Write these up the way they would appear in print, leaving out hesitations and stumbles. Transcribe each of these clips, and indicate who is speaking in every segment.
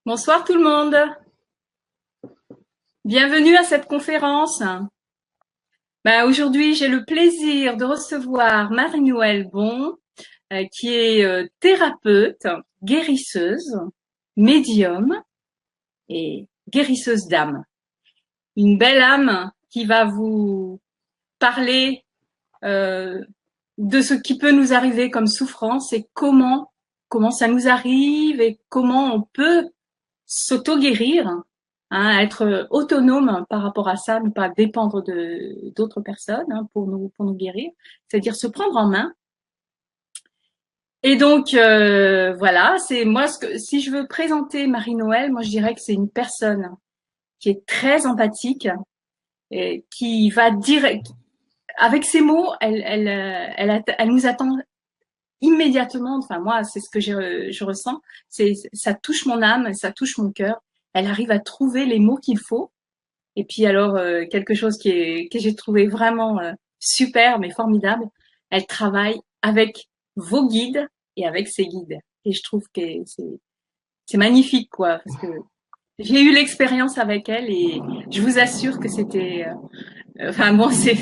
Speaker 1: Bonsoir tout le monde. Bienvenue à cette conférence. Aujourd'hui, j'ai le plaisir de recevoir Marie-Noëlle Bon, qui est thérapeute, guérisseuse, médium et guérisseuse d'âme. Une belle âme qui va vous parler euh, de ce qui peut nous arriver comme souffrance et comment ça nous arrive et comment on peut s'auto-guérir, hein, être autonome par rapport à ça, ne pas dépendre de d'autres personnes, hein, pour nous guérir, c'est-à-dire se prendre en main. Et donc voilà, c'est moi si je veux présenter Marie-Noëlle, moi je dirais que c'est une personne qui est très empathique et qui va direct avec ses mots, elle nous attend immédiatement. Enfin moi, c'est ce que je ressens, c'est ça touche mon âme, ça touche mon cœur. Elle arrive à trouver les mots qu'il faut. Et puis alors, quelque chose que j'ai trouvé vraiment super, mais formidable, elle travaille avec vos guides et avec ses guides. Et je trouve que c'est magnifique, quoi, parce que j'ai eu l'expérience avec elle et je vous assure que c'était, enfin bon, c'est,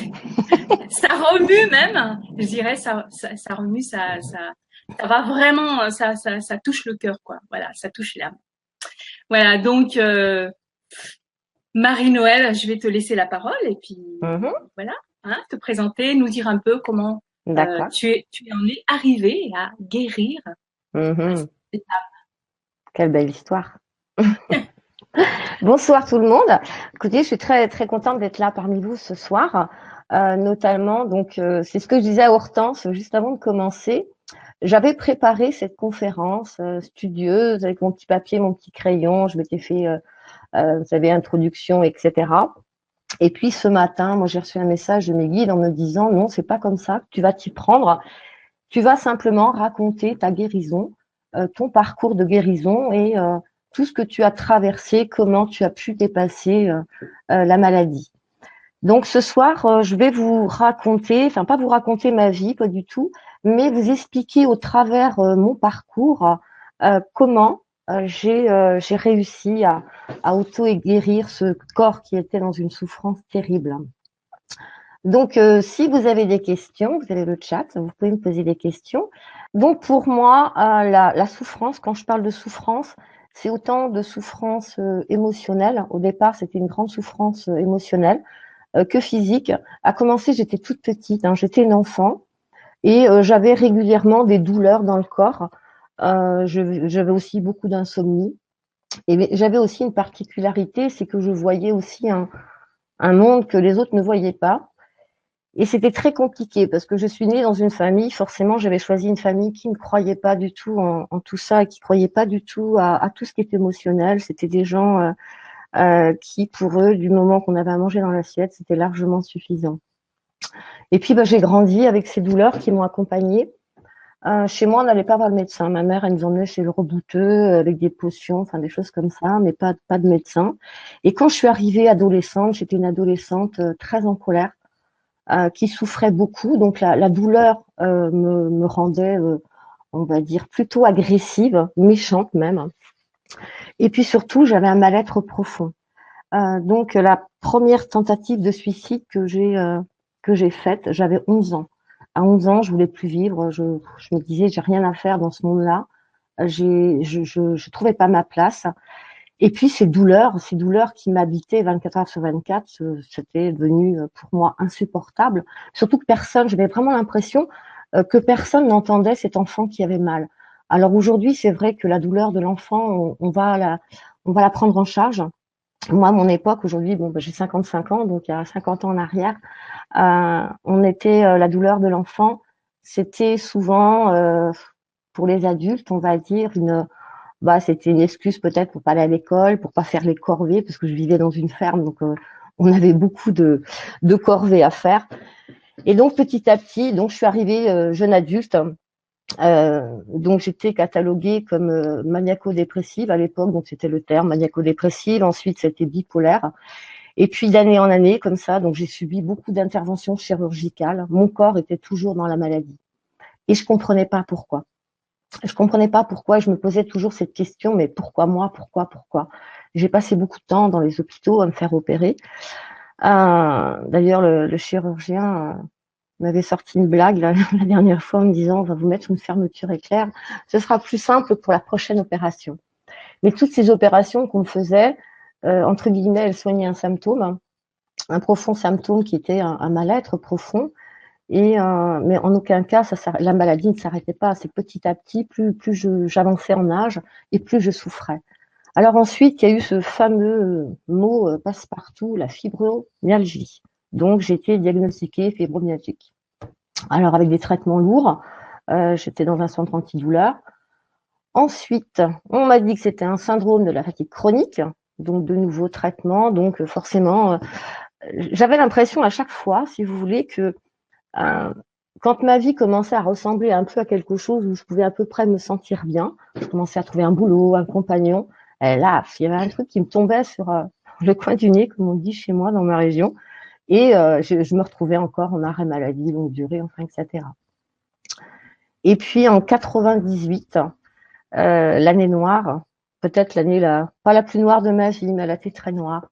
Speaker 1: ça remue même, je dirais, ça remue, ça va vraiment, ça touche le cœur, quoi. Voilà, ça touche l'âme. Voilà, donc Marie-Noëlle, je vais te laisser la parole et puis
Speaker 2: Mhm.
Speaker 1: voilà, hein, te présenter, nous dire un peu comment
Speaker 2: D'accord.
Speaker 1: tu en es arrivée à guérir.
Speaker 2: Mhm. Quelle belle histoire. Bonsoir tout le monde. Écoutez, je suis très très contente d'être là parmi vous ce soir, notamment. Donc, c'est ce que je disais à Hortense juste avant de commencer. J'avais préparé cette conférence studieuse avec mon petit papier, mon petit crayon. Je m'étais fait, vous savez, introduction, etc. Et puis ce matin, moi j'ai reçu un message de mes guides en me disant non, c'est pas comme ça que tu vas t'y prendre. Tu vas simplement raconter ta guérison, ton parcours de guérison et tout ce que tu as traversé, comment tu as pu dépasser la maladie. Donc ce soir, je vais vous raconter, enfin pas vous raconter ma vie, pas du tout, mais vous expliquer au travers mon parcours comment j'ai réussi à auto-guérir ce corps qui était dans une souffrance terrible. Donc, si vous avez des questions, vous avez le chat, vous pouvez me poser des questions. Donc, pour moi, la souffrance, quand je parle de souffrance, c'est autant de souffrance émotionnelle. Au départ, c'était une grande souffrance émotionnelle que physique. À commencer, j'étais toute petite, hein, j'étais une enfant et j'avais régulièrement des douleurs dans le corps. J'avais aussi beaucoup d'insomnie. Et j'avais aussi une particularité, c'est que je voyais aussi un monde que les autres ne voyaient pas. Et c'était très compliqué parce que je suis née dans une famille, forcément, j'avais choisi une famille qui ne croyait pas du tout en tout ça, qui ne croyait pas du tout à tout ce qui est émotionnel. C'était des gens qui, pour eux, du moment qu'on avait à manger dans l'assiette, c'était largement suffisant. Et puis, j'ai grandi avec ces douleurs qui m'ont accompagnée. Chez moi, on n'allait pas voir le médecin. Ma mère, elle nous emmenait chez le rebouteux avec des potions, enfin des choses comme ça, mais pas de médecin. Et quand je suis arrivée adolescente, j'étais une adolescente très en colère qui souffrait beaucoup. Donc la douleur me rendait, on va dire, plutôt agressive, méchante même. Et puis surtout, j'avais un mal-être profond. Donc la première tentative de suicide que j'ai faite, j'avais 11 ans. À 11 ans, je voulais plus vivre. Je me disais, j'ai rien à faire dans ce monde-là. Je trouvais pas ma place. Et puis ces douleurs qui m'habitaient 24 heures sur 24, c'était devenu pour moi insupportable. Surtout que personne, j'avais vraiment l'impression que personne n'entendait cet enfant qui avait mal. Alors aujourd'hui, c'est vrai que la douleur de l'enfant, on va la prendre en charge. Moi, à mon époque, aujourd'hui, j'ai 55 ans, donc il y a 50 ans en arrière, on était la douleur de l'enfant, c'était souvent pour les adultes, on va dire c'était une excuse peut-être pour pas aller à l'école, pour pas faire les corvées, parce que je vivais dans une ferme, donc on avait beaucoup de corvées à faire. Et donc petit à petit, donc je suis arrivée jeune adulte, donc j'étais cataloguée comme maniaco-dépressive à l'époque, donc c'était le terme maniaco-dépressive. Ensuite, c'était bipolaire. Et puis d'année en année, comme ça, donc j'ai subi beaucoup d'interventions chirurgicales. Mon corps était toujours dans la maladie et je comprenais pas pourquoi. Je comprenais pas pourquoi, je me posais toujours cette question, mais pourquoi moi, pourquoi? J'ai passé beaucoup de temps dans les hôpitaux à me faire opérer. D'ailleurs, le chirurgien m'avait sorti une blague la dernière fois en me disant, on va vous mettre une fermeture éclair, ce sera plus simple pour la prochaine opération. Mais toutes ces opérations qu'on faisait, entre guillemets, elles soignaient un symptôme, un profond symptôme qui était un mal-être profond. Mais en aucun cas, la maladie ne s'arrêtait pas. C'est petit à petit, plus j'avançais en âge et plus je souffrais. Alors ensuite, il y a eu ce fameux mot passe-partout, la fibromyalgie. Donc j'ai été diagnostiquée fibromyalgique. Alors avec des traitements lourds, j'étais dans un centre antidouleur. Ensuite, on m'a dit que c'était un syndrome de la fatigue chronique, donc de nouveaux traitements. Donc forcément, j'avais l'impression à chaque fois, si vous voulez, que euh, quand ma vie commençait à ressembler un peu à quelque chose où je pouvais à peu près me sentir bien, je commençais à trouver un boulot, un compagnon, et là, il y avait un truc qui me tombait sur le coin du nez, comme on dit chez moi dans ma région, et je me retrouvais encore en arrêt maladie, longue durée, enfin, etc. Et puis en 98, l'année noire, peut-être l'année pas la plus noire de ma vie, mais elle a été très noire,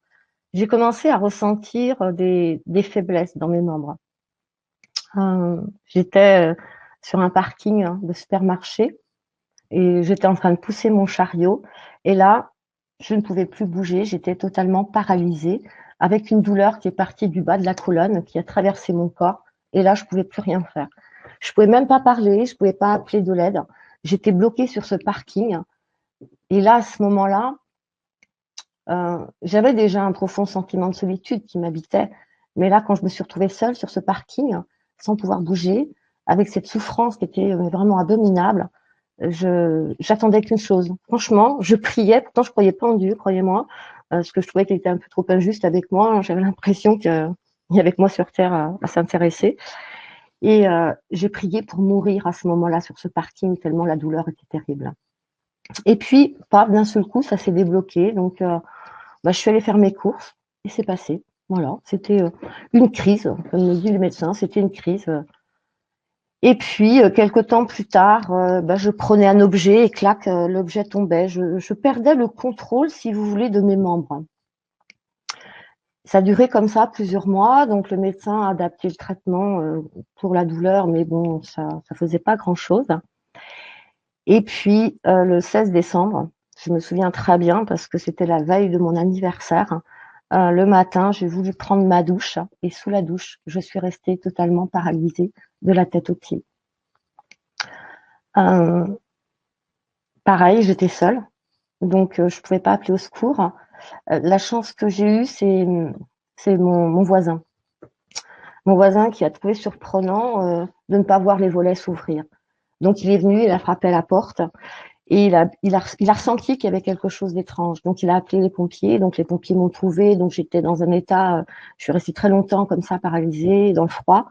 Speaker 2: j'ai commencé à ressentir des faiblesses dans mes membres. J'étais sur un parking de supermarché et j'étais en train de pousser mon chariot. Et là, je ne pouvais plus bouger. J'étais totalement paralysée avec une douleur qui est partie du bas de la colonne, qui a traversé mon corps. Et là, je pouvais plus rien faire. Je pouvais même pas parler. Je pouvais pas appeler de l'aide. J'étais bloquée sur ce parking. Et là, à ce moment-là, j'avais déjà un profond sentiment de solitude qui m'habitait. Mais là, quand je me suis retrouvée seule sur ce parking, sans pouvoir bouger, avec cette souffrance qui était vraiment abominable, j'attendais qu'une chose. Franchement, je priais, pourtant je croyais pas en Dieu, croyez-moi, parce que je trouvais qu'il était un peu trop injuste avec moi. J'avais l'impression qu'il y avait que moi sur Terre à s'intéresser. Et j'ai prié pour mourir à ce moment-là sur ce parking, tellement la douleur était terrible. Et puis, paf, d'un seul coup, ça s'est débloqué. Donc, je suis allée faire mes courses et c'est passé. Voilà, c'était une crise, comme me dit le médecin, c'était une crise. Et puis, quelque temps plus tard, je prenais un objet et clac, l'objet tombait. Je perdais le contrôle, si vous voulez, de mes membres. Ça a duré comme ça plusieurs mois, donc le médecin a adapté le traitement pour la douleur, mais bon, ça faisait pas grand-chose. Et puis, le 16 décembre, je me souviens très bien parce que c'était la veille de mon anniversaire. Le matin, j'ai voulu prendre ma douche et sous la douche, je suis restée totalement paralysée de la tête aux pieds. Pareil, j'étais seule, donc je pouvais pas appeler au secours. La chance que j'ai eue, c'est mon voisin. Mon voisin qui a trouvé surprenant de ne pas voir les volets s'ouvrir. Donc il est venu, il a frappé à la porte et il a ressenti qu'il y avait quelque chose d'étrange. Donc il a appelé les pompiers. Donc les pompiers m'ont trouvé. Donc j'étais dans un état, je suis restée très longtemps comme ça, paralysée, dans le froid.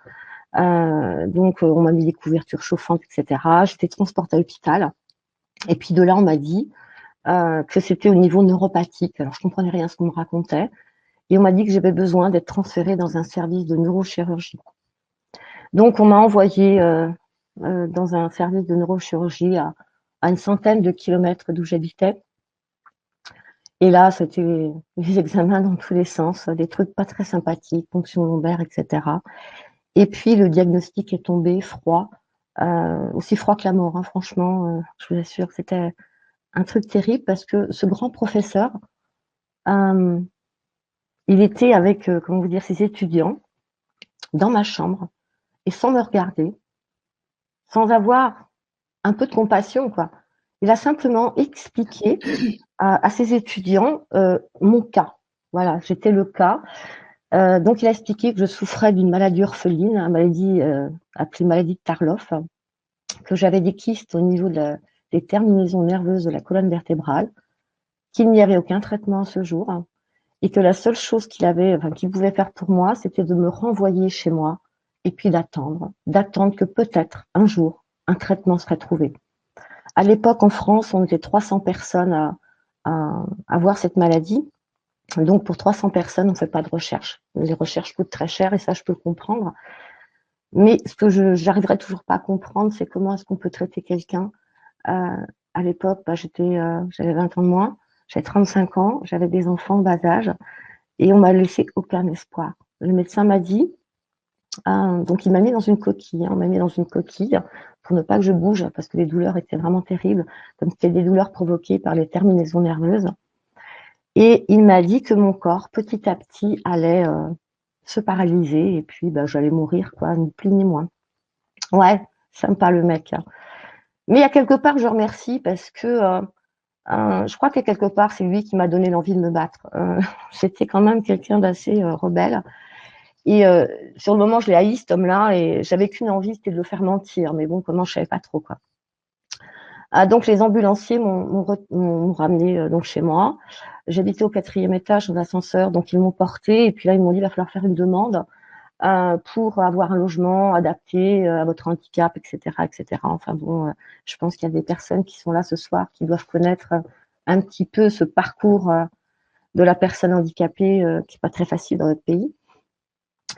Speaker 2: Donc on m'a mis des couvertures chauffantes, etc. J'étais transportée à l'hôpital. Et puis de là, on m'a dit que c'était au niveau neuropathique. Alors je comprenais rien à ce qu'on me racontait. Et on m'a dit que j'avais besoin d'être transférée dans un service de neurochirurgie. Donc on m'a envoyée dans un service de neurochirurgie à une centaine de kilomètres d'où j'habitais. Et là, c'était les examens dans tous les sens, des trucs pas très sympathiques, ponction lombaire, etc. Et puis le diagnostic est tombé froid, aussi froid que la mort, hein, franchement, je vous assure, c'était un truc terrible parce que ce grand professeur, euh, il était avec, comment vous dire, ses étudiants dans ma chambre et sans me regarder, sans avoir un peu de compassion, quoi. Il a simplement expliqué à ses étudiants mon cas. Voilà, j'étais le cas. Donc, il a expliqué que je souffrais d'une maladie orpheline, une maladie appelée maladie de Tarloff, que j'avais des kystes au niveau des terminaisons nerveuses de la colonne vertébrale, qu'il n'y avait aucun traitement à ce jour, hein, et que la seule chose qu'il pouvait faire pour moi, c'était de me renvoyer chez moi et puis d'attendre que peut-être un jour un traitement serait trouvé. À l'époque, en France, on était 300 personnes à avoir cette maladie. Donc, pour 300 personnes, on ne fait pas de recherche. Les recherches coûtent très cher et ça, je peux le comprendre. Mais ce que je n'arriverai toujours pas à comprendre, c'est comment est-ce qu'on peut traiter quelqu'un À l'époque, j'avais 20 ans de moins, j'avais 35 ans, j'avais des enfants en bas âge et on m'a laissé aucun espoir. Le médecin m'a dit, donc il m'a mis dans une coquille, on m'a mis dans une coquille pour ne pas que je bouge parce que les douleurs étaient vraiment terribles, comme c'était des douleurs provoquées par les terminaisons nerveuses. Et il m'a dit que mon corps, petit à petit, allait se paralyser et puis j'allais mourir, quoi, ni plus ni moins. Ouais, sympa le mec. Mais à quelque part, je remercie parce que je crois que quelque part, c'est lui qui m'a donné l'envie de me battre. J'étais quand même quelqu'un d'assez rebelle. Et sur le moment, je l'ai haï, cet homme-là, et j'avais qu'une envie, c'était de le faire mentir. Mais bon, comment je savais pas trop, quoi. Donc les ambulanciers m'ont ramené donc chez moi. J'habitais au 4e étage dans l'ascenseur, donc ils m'ont porté et puis là ils m'ont dit il va falloir faire une demande pour avoir un logement adapté à votre handicap, etc., etc. Enfin bon, je pense qu'il y a des personnes qui sont là ce soir qui doivent connaître un petit peu ce parcours de la personne handicapée qui est pas très facile dans notre pays.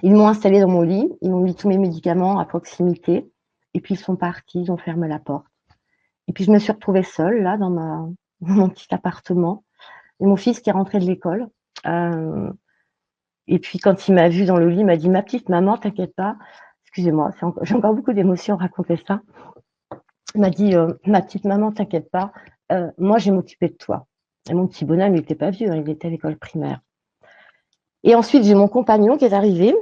Speaker 2: Ils m'ont installé dans mon lit, ils m'ont mis tous mes médicaments à proximité et puis ils sont partis, ils ont fermé la porte. Et puis je me suis retrouvée seule là dans mon petit appartement. Et mon fils qui est rentré de l'école. Et puis quand il m'a vue dans le lit, il m'a dit ma petite maman, t'inquiète pas. Excusez-moi, j'ai encore beaucoup d'émotions à raconter ça. Il m'a dit ma petite maman, t'inquiète pas. Moi, je vais m'occuper de toi. Et mon petit bonhomme, il n'était pas vieux, hein, il était à l'école primaire. Et ensuite, j'ai mon compagnon qui est arrivé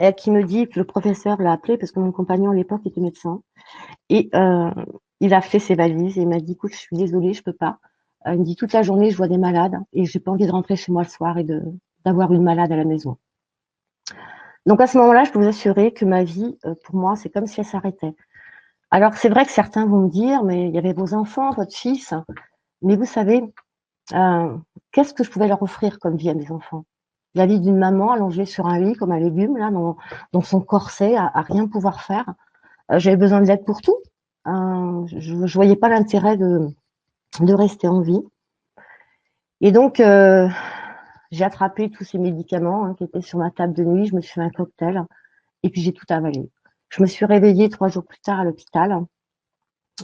Speaker 2: et qui me dit que le professeur l'a appelé parce que mon compagnon à l'époque était médecin. Et il a fait ses valises et il m'a dit écoute, je suis désolée, je peux pas. Il me dit toute la journée, je vois des malades et j'ai pas envie de rentrer chez moi le soir et d'avoir une malade à la maison. Donc à ce moment-là, je peux vous assurer que ma vie, pour moi, c'est comme si elle s'arrêtait. Alors c'est vrai que certains vont me dire, mais il y avait vos enfants, votre fils, mais vous savez, qu'est-ce que je pouvais leur offrir comme vie à mes enfants? La vie d'une maman allongée sur un lit comme un légume, là, dans son corset, à rien pouvoir faire. J'avais besoin de l'aide pour tout. Je voyais pas l'intérêt de rester en vie. Et donc, j'ai attrapé tous ces médicaments qui étaient sur ma table de nuit. Je me suis fait un cocktail et puis j'ai tout avalé. Je me suis réveillée 3 jours plus tard à l'hôpital.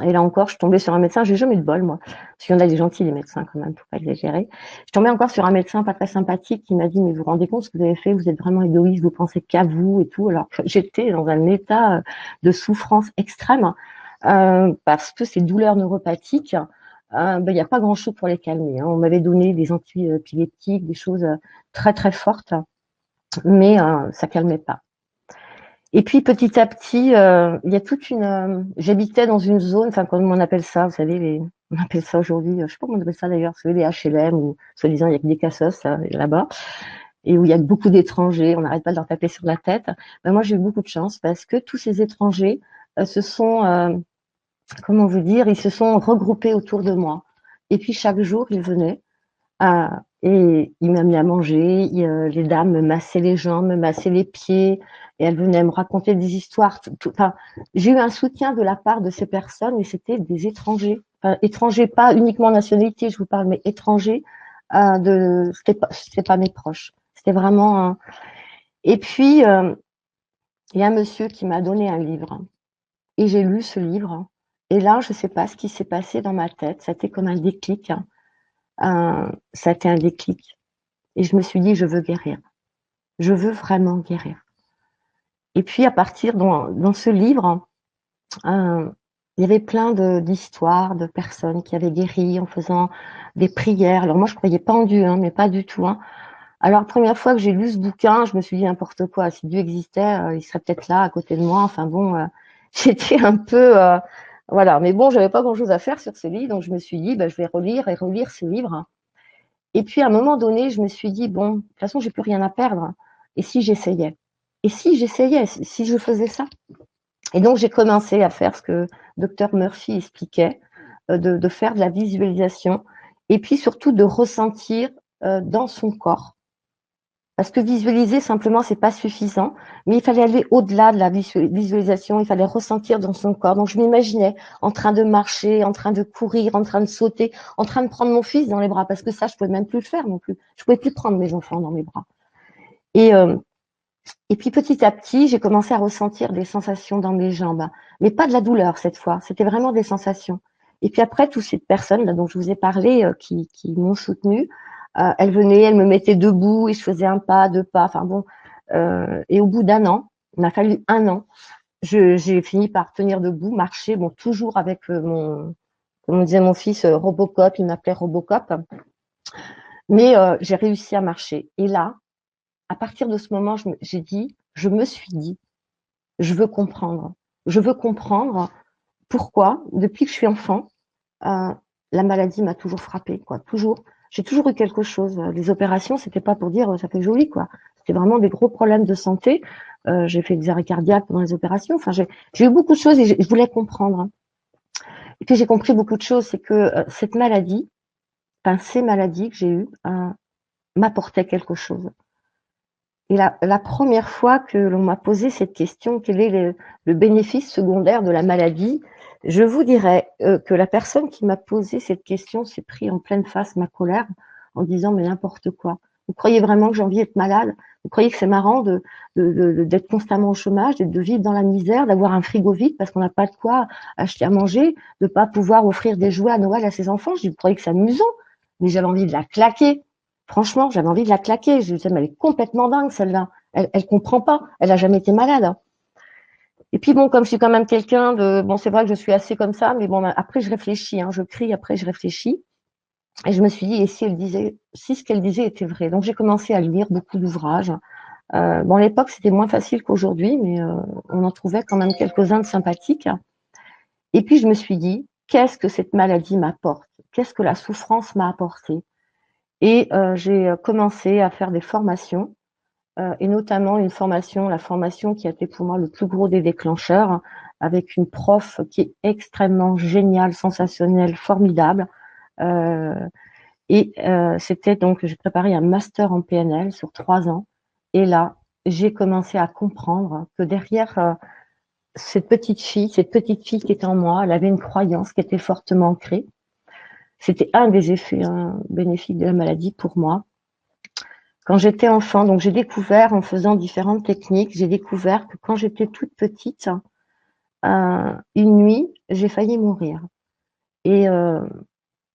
Speaker 2: Et là encore, je suis tombée sur un médecin. J'ai jamais eu de bol, moi. Parce qu'il y en a des gentils, les médecins, quand même, faut pas exagérer. Je suis tombée encore sur un médecin pas très sympathique qui m'a dit, mais vous vous rendez compte ce que vous avez fait? Vous êtes vraiment égoïste, vous pensez qu'à vous et tout. Alors que j'étais dans un état de souffrance extrême parce que ces douleurs neuropathiques, il n'y a pas grand-chose pour les calmer. On m'avait donné des anti-épileptiques, des choses très très fortes, mais ça calmait pas. Et puis petit à petit, il y a toute une. J'habitais dans une zone, enfin comment on appelle ça, vous savez, on appelle ça aujourd'hui, je sais pas comment on appelle ça d'ailleurs, vous savez, les HLM ou soi-disant il y a que des cassos là-bas, et où il y a beaucoup d'étrangers, on n'arrête pas de leur taper sur la tête. Ben, moi j'ai eu beaucoup de chance parce que tous ces étrangers se sont comment vous dire, ils se sont regroupés autour de moi. Et puis chaque jour, ils venaient et ils m'amenaient à manger. Les dames me massaient les jambes, me massaient les pieds, et elles venaient me raconter des histoires. Enfin, j'ai eu un soutien de la part de ces personnes, mais c'était des étrangers. Enfin, étrangers, pas uniquement nationalité, je vous parle, mais étrangers. C'était pas mes proches. C'était vraiment. Et puis, il y a un monsieur qui m'a donné un livre. Et j'ai lu ce livre. Et là, je ne sais pas ce qui s'est passé dans ma tête. Ça a été comme un déclic. Ça a été un déclic. Et je me suis dit, je veux guérir. Je veux vraiment guérir. Et puis, à partir dans ce livre, il y avait plein d'histoires de personnes qui avaient guéri en faisant des prières. Alors moi, je ne croyais pas en Dieu, mais pas du tout. Alors, la première fois que j'ai lu ce bouquin, je me suis dit n'importe quoi. Si Dieu existait, il serait peut-être là, à côté de moi. Enfin bon, j'étais un peu. Voilà. Mais bon, j'avais pas grand-chose à faire sur ce livre, donc je me suis dit, je vais relire et relire ce livre. Et puis, à un moment donné, je me suis dit, bon, de toute façon, j'ai plus rien à perdre. Et si j'essayais? Et si j'essayais? Si je faisais ça? Et donc, j'ai commencé à faire ce que Dr Murphy expliquait, de faire de la visualisation et puis surtout de ressentir dans son corps. Parce que visualiser simplement, c'est pas suffisant, mais il fallait aller au-delà de la visualisation, il fallait ressentir dans son corps. Donc je m'imaginais en train de marcher, en train de courir, en train de sauter, en train de prendre mon fils dans les bras, parce que ça, je pouvais même plus le faire non plus. Je pouvais plus prendre mes enfants dans mes bras. Et Et puis petit à petit, j'ai commencé à ressentir des sensations dans mes jambes, mais pas de la douleur cette fois, c'était vraiment des sensations. Et puis après, toutes ces personnes là, dont je vous ai parlé, qui m'ont soutenue, elles venaient, elles me mettaient debout et je faisais un pas, deux pas, enfin bon. Et au bout d'un an, il m'a fallu un an, j'ai fini par tenir debout, marcher, bon, toujours avec comme disait mon fils, Robocop, il m'appelait Robocop, mais j'ai réussi à marcher. Et là, à partir de ce moment, je me suis dit, je veux comprendre. Je veux comprendre pourquoi, depuis que je suis enfant, euh, la maladie m'a toujours frappée, quoi. Toujours. J'ai toujours eu quelque chose. Les opérations, c'était pas pour dire ça fait joli, quoi. C'était vraiment des gros problèmes de santé. J'ai fait des arrêts cardiaques pendant les opérations. Enfin, j'ai eu beaucoup de choses et je voulais comprendre. Et puis j'ai compris beaucoup de choses, c'est que cette maladie, enfin, ces maladies que j'ai eues, m'apportaient quelque chose. Et la première fois que l'on m'a posé cette question, quel est le bénéfice secondaire de la maladie, je vous dirais que la personne qui m'a posé cette question s'est pris en pleine face ma colère en disant mais n'importe quoi. Vous croyez vraiment que j'ai envie d'être malade? Vous croyez que c'est marrant d'être constamment au chômage, de vivre dans la misère, d'avoir un frigo vide parce qu'on n'a pas de quoi acheter à manger, de ne pas pouvoir offrir des jouets à Noël à ses enfants? Je dis, vous croyez que c'est amusant? Mais j'avais envie de la claquer. Franchement, j'avais envie de la claquer. Je me disais, mais elle est complètement dingue, celle-là. Elle comprend pas. Elle a jamais été malade. Et puis bon, comme je suis quand même quelqu'un de, bon, c'est vrai que je suis assez comme ça, mais bon, après je réfléchis, je crie, après je réfléchis. Et je me suis dit, et si elle disait, si ce qu'elle disait était vrai? Donc j'ai commencé à lire beaucoup d'ouvrages. Bon, à l'époque, c'était moins facile qu'aujourd'hui, mais on en trouvait quand même quelques-uns de sympathiques. Et puis je me suis dit, qu'est-ce que cette maladie m'apporte? Qu'est-ce que la souffrance m'a apporté? Et j'ai commencé à faire des formations, et notamment la formation qui a été pour moi le plus gros des déclencheurs, avec une prof qui est extrêmement géniale, sensationnelle, formidable. Euh, C'était donc, j'ai préparé un master en PNL sur 3 ans. Et là, j'ai commencé à comprendre que derrière cette petite fille qui était en moi, elle avait une croyance qui était fortement ancrée. C'était un des effets bénéfiques de la maladie pour moi. Quand j'étais enfant, donc j'ai découvert en faisant différentes techniques, j'ai découvert que quand j'étais toute petite, une nuit, j'ai failli mourir. Et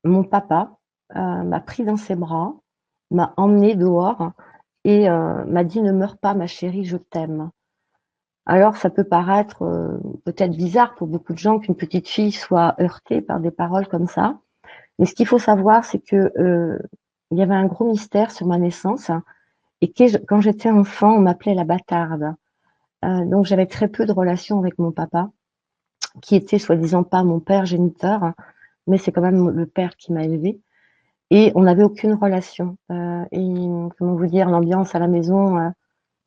Speaker 2: mon papa m'a pris dans ses bras, m'a emmené dehors et m'a dit ne meurs pas ma chérie, je t'aime. Alors ça peut paraître peut-être bizarre pour beaucoup de gens qu'une petite fille soit heurtée par des paroles comme ça, mais ce qu'il faut savoir, c'est que il y avait un gros mystère sur ma naissance. Et quand j'étais enfant, on m'appelait la bâtarde. Donc j'avais très peu de relations avec mon papa, qui était soi-disant pas mon père géniteur, mais c'est quand même le père qui m'a élevée. Et on n'avait aucune relation. Et comment vous dire, l'ambiance à la maison,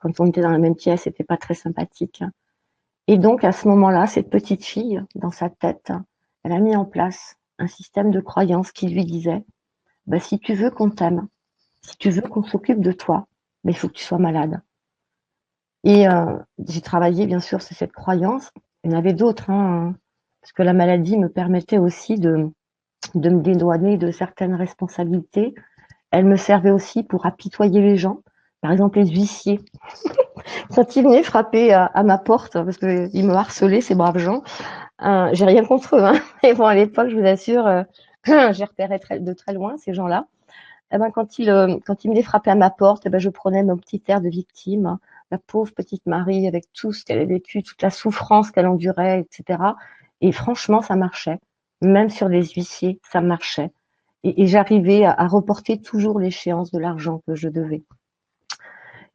Speaker 2: quand on était dans la même pièce, c'était pas très sympathique. Et donc à ce moment-là, cette petite fille, dans sa tête, elle a mis en place un système de croyance qui lui disait, bah, si tu veux qu'on t'aime, si tu veux qu'on s'occupe de toi, bah, il faut que tu sois malade. Et j'ai travaillé bien sûr sur cette croyance. Il y en avait d'autres, parce que la maladie me permettait aussi de me dédouaner de certaines responsabilités. Elle me servait aussi pour apitoyer les gens. Par exemple, les huissiers. Quand ils venaient frapper à ma porte, parce qu'ils me harcelaient, ces braves gens, j'ai rien contre eux. Mais bon, à l'époque, je vous assure, j'ai repéré de très loin ces gens-là. Eh ben, quand il venait frapper à ma porte, eh ben, je prenais mon petit air de victime, la pauvre petite Marie, avec tout ce qu'elle a vécu, toute la souffrance qu'elle endurait, etc. Et franchement, ça marchait. Même sur les huissiers, ça marchait. Et j'arrivais à reporter toujours l'échéance de l'argent que je devais.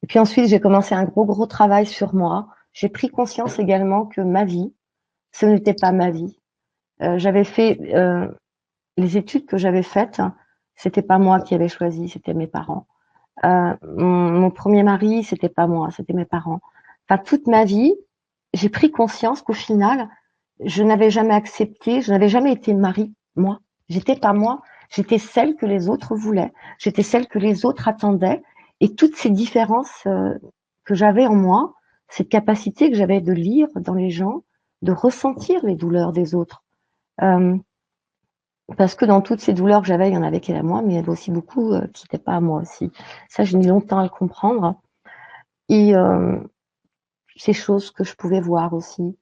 Speaker 2: Et puis ensuite, j'ai commencé un gros travail sur moi. J'ai pris conscience également que ma vie, ce n'était pas ma vie. J'avais fait les études que j'avais faites, c'était pas moi qui avais choisi, c'était mes parents. Mon premier mari, c'était pas moi, c'était mes parents. Enfin, toute ma vie, j'ai pris conscience qu'au final, je n'avais jamais accepté, je n'avais jamais été Marie, moi. J'étais pas moi, j'étais celle que les autres voulaient, j'étais celle que les autres attendaient. Et toutes ces différences que j'avais en moi, cette capacité que j'avais de lire dans les gens, de ressentir les douleurs des autres. Euh, Parce que dans toutes ces douleurs que j'avais, il y en avait qui étaient à moi, mais il y avait aussi beaucoup qui n'étaient pas à moi aussi. Ça, j'ai mis longtemps à le comprendre. Et ces choses que je pouvais voir aussi,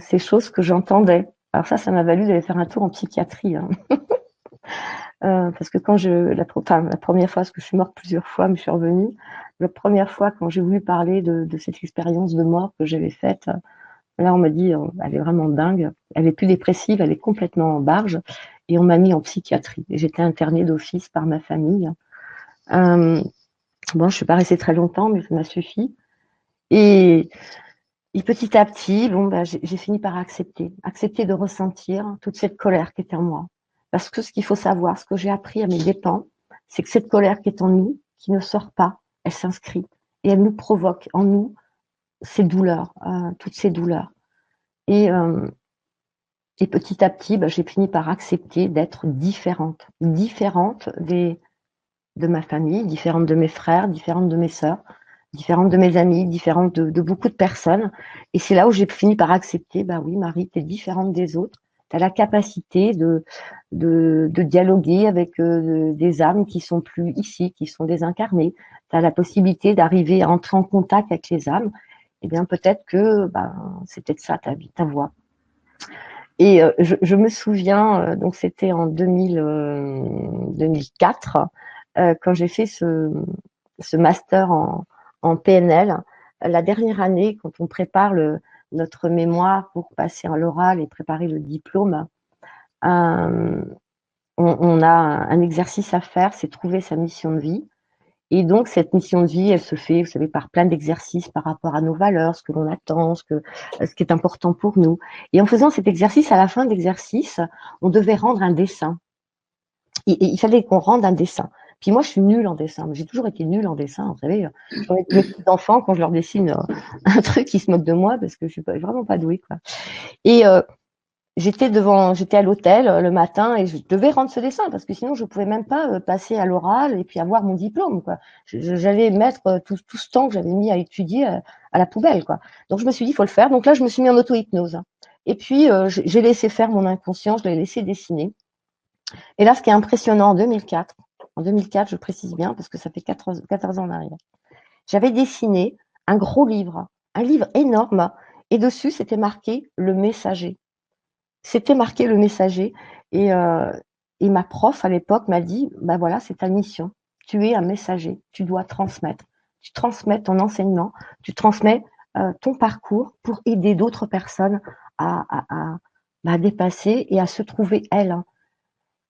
Speaker 2: ces choses que j'entendais. Alors ça m'a valu d'aller faire un tour en psychiatrie, hein. Parce que quand la première fois, parce que je suis morte plusieurs fois, mais je suis revenue, la première fois quand j'ai voulu parler de cette expérience de mort que j'avais faite, là on m'a dit, elle est vraiment dingue, elle est plus dépressive, elle est complètement en barge, et on m'a mis en psychiatrie. Et j'étais internée d'office par ma famille. Euh, bon, je suis pas restée très longtemps, mais ça m'a suffi. Et, et petit à petit, bon, bah, j'ai fini par accepter de ressentir toute cette colère qui était en moi. Parce que ce qu'il faut savoir, ce que j'ai appris à mes dépens, c'est que cette colère qui est en nous, qui ne sort pas, elle s'inscrit et elle nous provoque en nous ces douleurs, toutes ces douleurs. Et, euh, et petit à petit, bah, j'ai fini par accepter d'être différente de ma famille, différente de mes frères, différente de mes sœurs, différente de mes amis, différente de beaucoup de personnes. Et c'est là où j'ai fini par accepter, bah oui, Marie, tu es différente des autres. Tu as la capacité de dialoguer avec des âmes qui sont plus ici, qui sont désincarnées. Tu as la possibilité d'arriver à entrer en contact avec les âmes. Eh bien, peut-être que c'est peut-être ça ta vie, ta voix. Et je me souviens, donc c'était en 2004, quand j'ai fait ce master en PNL, la dernière année, quand on prépare notre mémoire pour passer à l'oral et préparer le diplôme, euh, on a un exercice à faire, c'est trouver sa mission de vie. Et donc, cette mission de vie, elle se fait, vous savez, par plein d'exercices par rapport à nos valeurs, ce que l'on attend, ce qui est important pour nous. Et en faisant cet exercice, à la fin de l'exercice, on devait rendre un dessin. Et il fallait qu'on rende un dessin. Puis moi, je suis nulle en dessin. J'ai toujours été nulle en dessin. Vous savez, mes petits enfants, quand je leur dessine un truc, ils se moquent de moi parce que je suis vraiment pas douée, quoi. Et j'étais à l'hôtel le matin et je devais rendre ce dessin parce que sinon je pouvais même pas passer à l'oral et puis avoir mon diplôme, quoi. J'allais mettre tout ce temps que j'avais mis à étudier à la poubelle, quoi. Donc je me suis dit il faut le faire. Donc là je me suis mis en auto-hypnose. Et puis j'ai laissé faire mon inconscient, je l'ai laissé dessiner. Et là ce qui est impressionnant en 2004 je précise bien parce que ça fait 14 ans en arrière, j'avais dessiné un livre énorme et dessus c'était marqué le messager. C'était marqué le messager. Et, euh, et ma prof à l'époque m'a dit, bah voilà, c'est ta mission. Tu es un messager. Tu dois transmettre. Tu transmets ton enseignement. Tu transmets ton parcours pour aider d'autres personnes à, à, à, à dépasser et à se trouver elles, hein.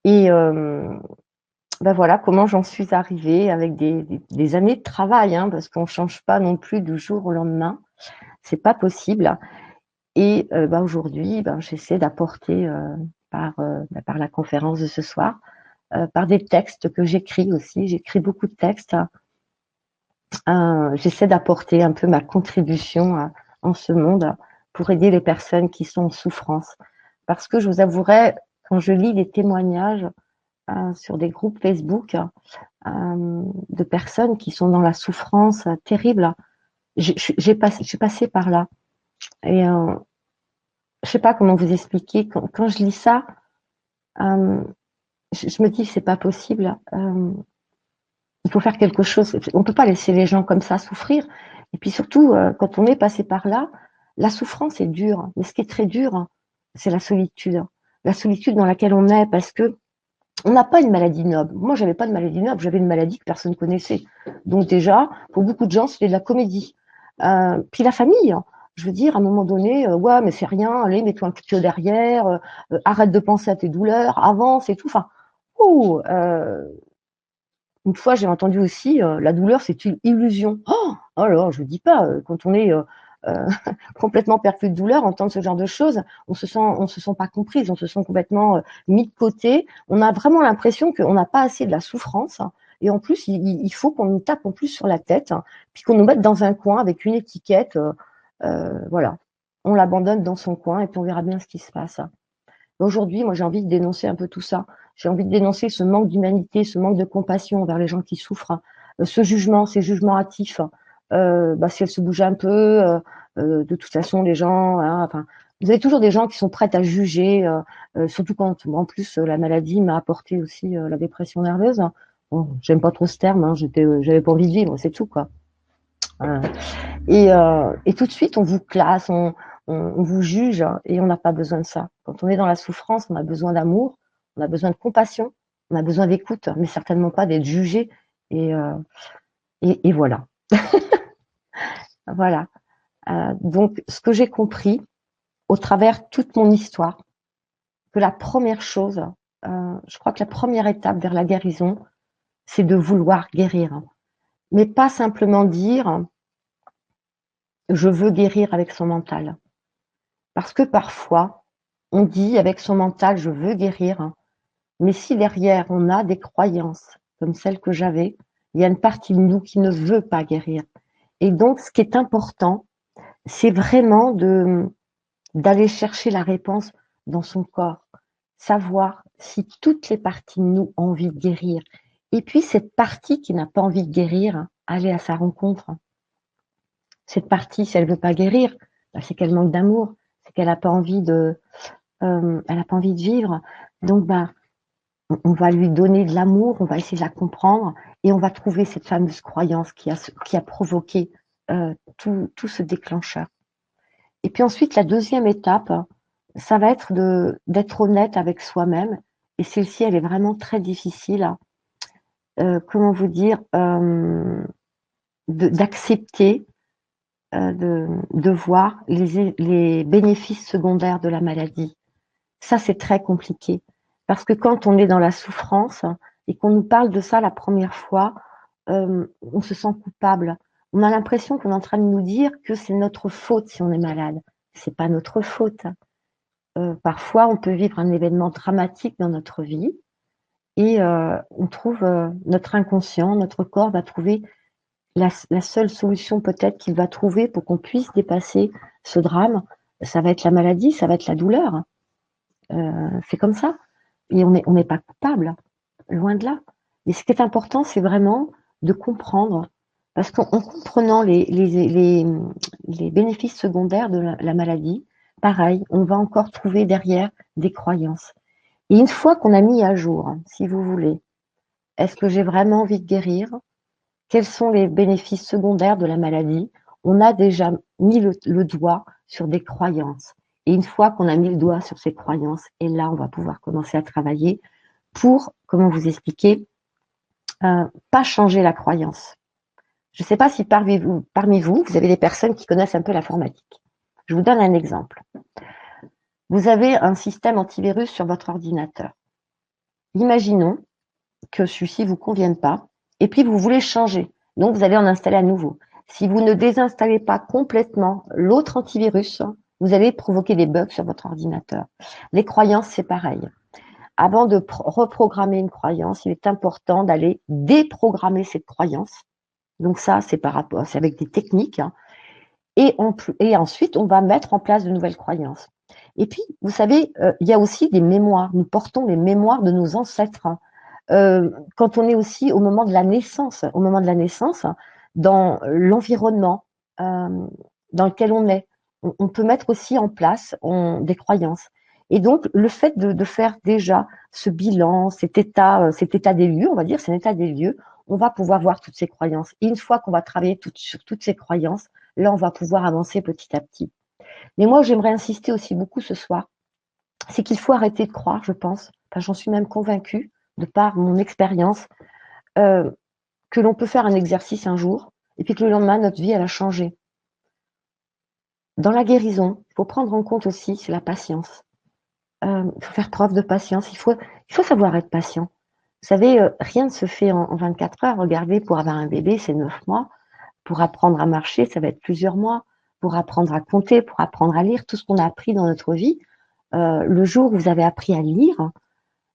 Speaker 2: Et ben voilà comment j'en suis arrivée avec des années de travail, hein, parce qu'on ne change pas non plus du jour au lendemain. C'est pas possible. Et aujourd'hui, j'essaie d'apporter par la conférence de ce soir, par des textes que j'écris aussi. J'écris beaucoup de textes. J'essaie d'apporter un peu ma contribution en ce monde pour aider les personnes qui sont en souffrance. Parce que je vous avouerai, quand je lis des témoignages sur des groupes Facebook de personnes qui sont dans la souffrance terrible, je suis passée par là. Et je sais pas comment vous expliquer. Quand je lis ça, euh, je me dis c'est pas possible. Il faut faire quelque chose. On peut pas laisser les gens comme ça souffrir. Et puis surtout, quand on est passé par là, la souffrance est dure. Mais ce qui est très dur, c'est la solitude. La solitude dans laquelle on est, parce que on n'a pas une maladie noble. Moi, j'avais pas de maladie noble. J'avais une maladie que personne connaissait. Donc déjà, pour beaucoup de gens, c'était de la comédie. Puis la famille. Je veux dire, à un moment donné, ouais, mais c'est rien, allez, mets-toi un couteau derrière, arrête de penser à tes douleurs, avance et tout. Enfin, une fois, j'ai entendu aussi, la douleur, c'est une illusion. Oh, alors, je ne dis pas, quand on est euh, complètement perclus de douleur, entendre ce genre de choses, on se sent pas comprise, on se sent complètement mis de côté. On a vraiment l'impression qu'on n'a pas assez de la souffrance. Hein. Et en plus, il faut qu'on nous tape en plus sur la tête, hein, puis qu'on nous mette dans un coin avec une étiquette. Voilà, on l'abandonne dans son coin et puis on verra bien ce qui se passe. Aujourd'hui, moi, j'ai envie de dénoncer un peu tout ça. J'ai envie de dénoncer ce manque d'humanité, ce manque de compassion envers les gens qui souffrent, hein. Ce jugement, ces jugements hâtifs. Si elle se bouge un peu, de toute façon, les gens, hein, enfin, vous avez toujours des gens qui sont prêts à juger, surtout quand, en plus, la maladie m'a apporté aussi la dépression nerveuse. Bon, j'aime pas trop ce terme, hein, j'avais pas envie de vivre, c'est tout, quoi. Euh, et tout de suite, on vous classe, on vous juge et on n'a pas besoin de ça. Quand on est dans la souffrance, on a besoin d'amour, on a besoin de compassion, on a besoin d'écoute, mais certainement pas d'être jugé. Et, euh, et voilà. Voilà. Donc, ce que j'ai compris au travers toute mon histoire, que la première chose, je crois que la première étape vers la guérison, c'est de vouloir guérir. Mais pas simplement dire je veux guérir avec son mental. Parce que parfois, on dit avec son mental je veux guérir, mais si derrière on a des croyances comme celles que j'avais, il y a une partie de nous qui ne veut pas guérir. Et donc, ce qui est important, c'est vraiment d'aller chercher la réponse dans son corps, savoir si toutes les parties de nous ont envie de guérir. Et puis, cette partie qui n'a pas envie de guérir, aller à sa rencontre. Cette partie, si elle ne veut pas guérir, bah, c'est qu'elle manque d'amour, c'est qu'elle n'a pas envie elle a pas envie de vivre. Donc, bah, on va lui donner de l'amour, on va essayer de la comprendre et on va trouver cette fameuse croyance qui a provoqué tout ce déclencheur. Et puis ensuite, la deuxième étape, ça va être d'être honnête avec soi-même. Et celle-ci, elle est vraiment très difficile. Comment vous dire, d'accepter, de voir les bénéfices secondaires de la maladie. Ça, c'est très compliqué. Parce que quand on est dans la souffrance et qu'on nous parle de ça la première fois, on se sent coupable. On a l'impression qu'on est en train de nous dire que c'est notre faute si on est malade. C'est pas notre faute. Parfois, on peut vivre un événement dramatique dans notre vie et on trouve notre inconscient, notre corps va trouver la seule solution peut-être qu'il va trouver pour qu'on puisse dépasser ce drame. Ça va être la maladie, ça va être la douleur. C'est comme ça. Et on n'est pas coupable, loin de là. Mais ce qui est important, c'est vraiment de comprendre, parce qu'en comprenant les bénéfices secondaires de la maladie, pareil, on va encore trouver derrière des croyances. Et une fois qu'on a mis à jour, si vous voulez, est-ce que j'ai vraiment envie de guérir? Quels sont les bénéfices secondaires de la maladie? On a déjà mis le doigt sur des croyances. Et une fois qu'on a mis le doigt sur ces croyances, et là, on va pouvoir commencer à travailler pour, comment vous expliquer, pas changer la croyance. Je ne sais pas si parmi vous, vous avez des personnes qui connaissent un peu l'informatique. Je vous donne un exemple. Vous avez un système antivirus sur votre ordinateur. Imaginons que celui-ci ne vous convienne pas, et puis vous voulez changer. Donc, vous allez en installer à nouveau. Si vous ne désinstallez pas complètement l'autre antivirus, vous allez provoquer des bugs sur votre ordinateur. Les croyances, c'est pareil. Avant de reprogrammer une croyance, il est important d'aller déprogrammer cette croyance. Donc ça, c'est avec des techniques. Et ensuite, on va mettre en place de nouvelles croyances. Et puis, vous savez, il y a aussi des mémoires. Nous portons les mémoires de nos ancêtres. Quand on est aussi au moment de la naissance, dans l'environnement dans lequel on est, on peut mettre aussi en place des croyances. Et donc, le fait de faire déjà ce bilan, cet état des lieux, on va dire, c'est un état des lieux, on va pouvoir voir toutes ces croyances. Et une fois qu'on va travailler sur toutes ces croyances, là, on va pouvoir avancer petit à petit. Mais moi, j'aimerais insister aussi beaucoup ce soir, c'est qu'il faut arrêter de croire, je pense, enfin, j'en suis même convaincue, de par mon expérience, que l'on peut faire un exercice un jour, et puis que le lendemain, notre vie, elle a changé. Dans la guérison, il faut prendre en compte aussi, c'est la patience. Il faut faire preuve de patience, il faut savoir être patient. Vous savez, rien ne se fait en 24 heures. Regardez, pour avoir un bébé, c'est 9 mois. Pour apprendre à marcher, ça va être plusieurs mois. Pour apprendre à compter, pour apprendre à lire, tout ce qu'on a appris dans notre vie, le jour où vous avez appris à lire,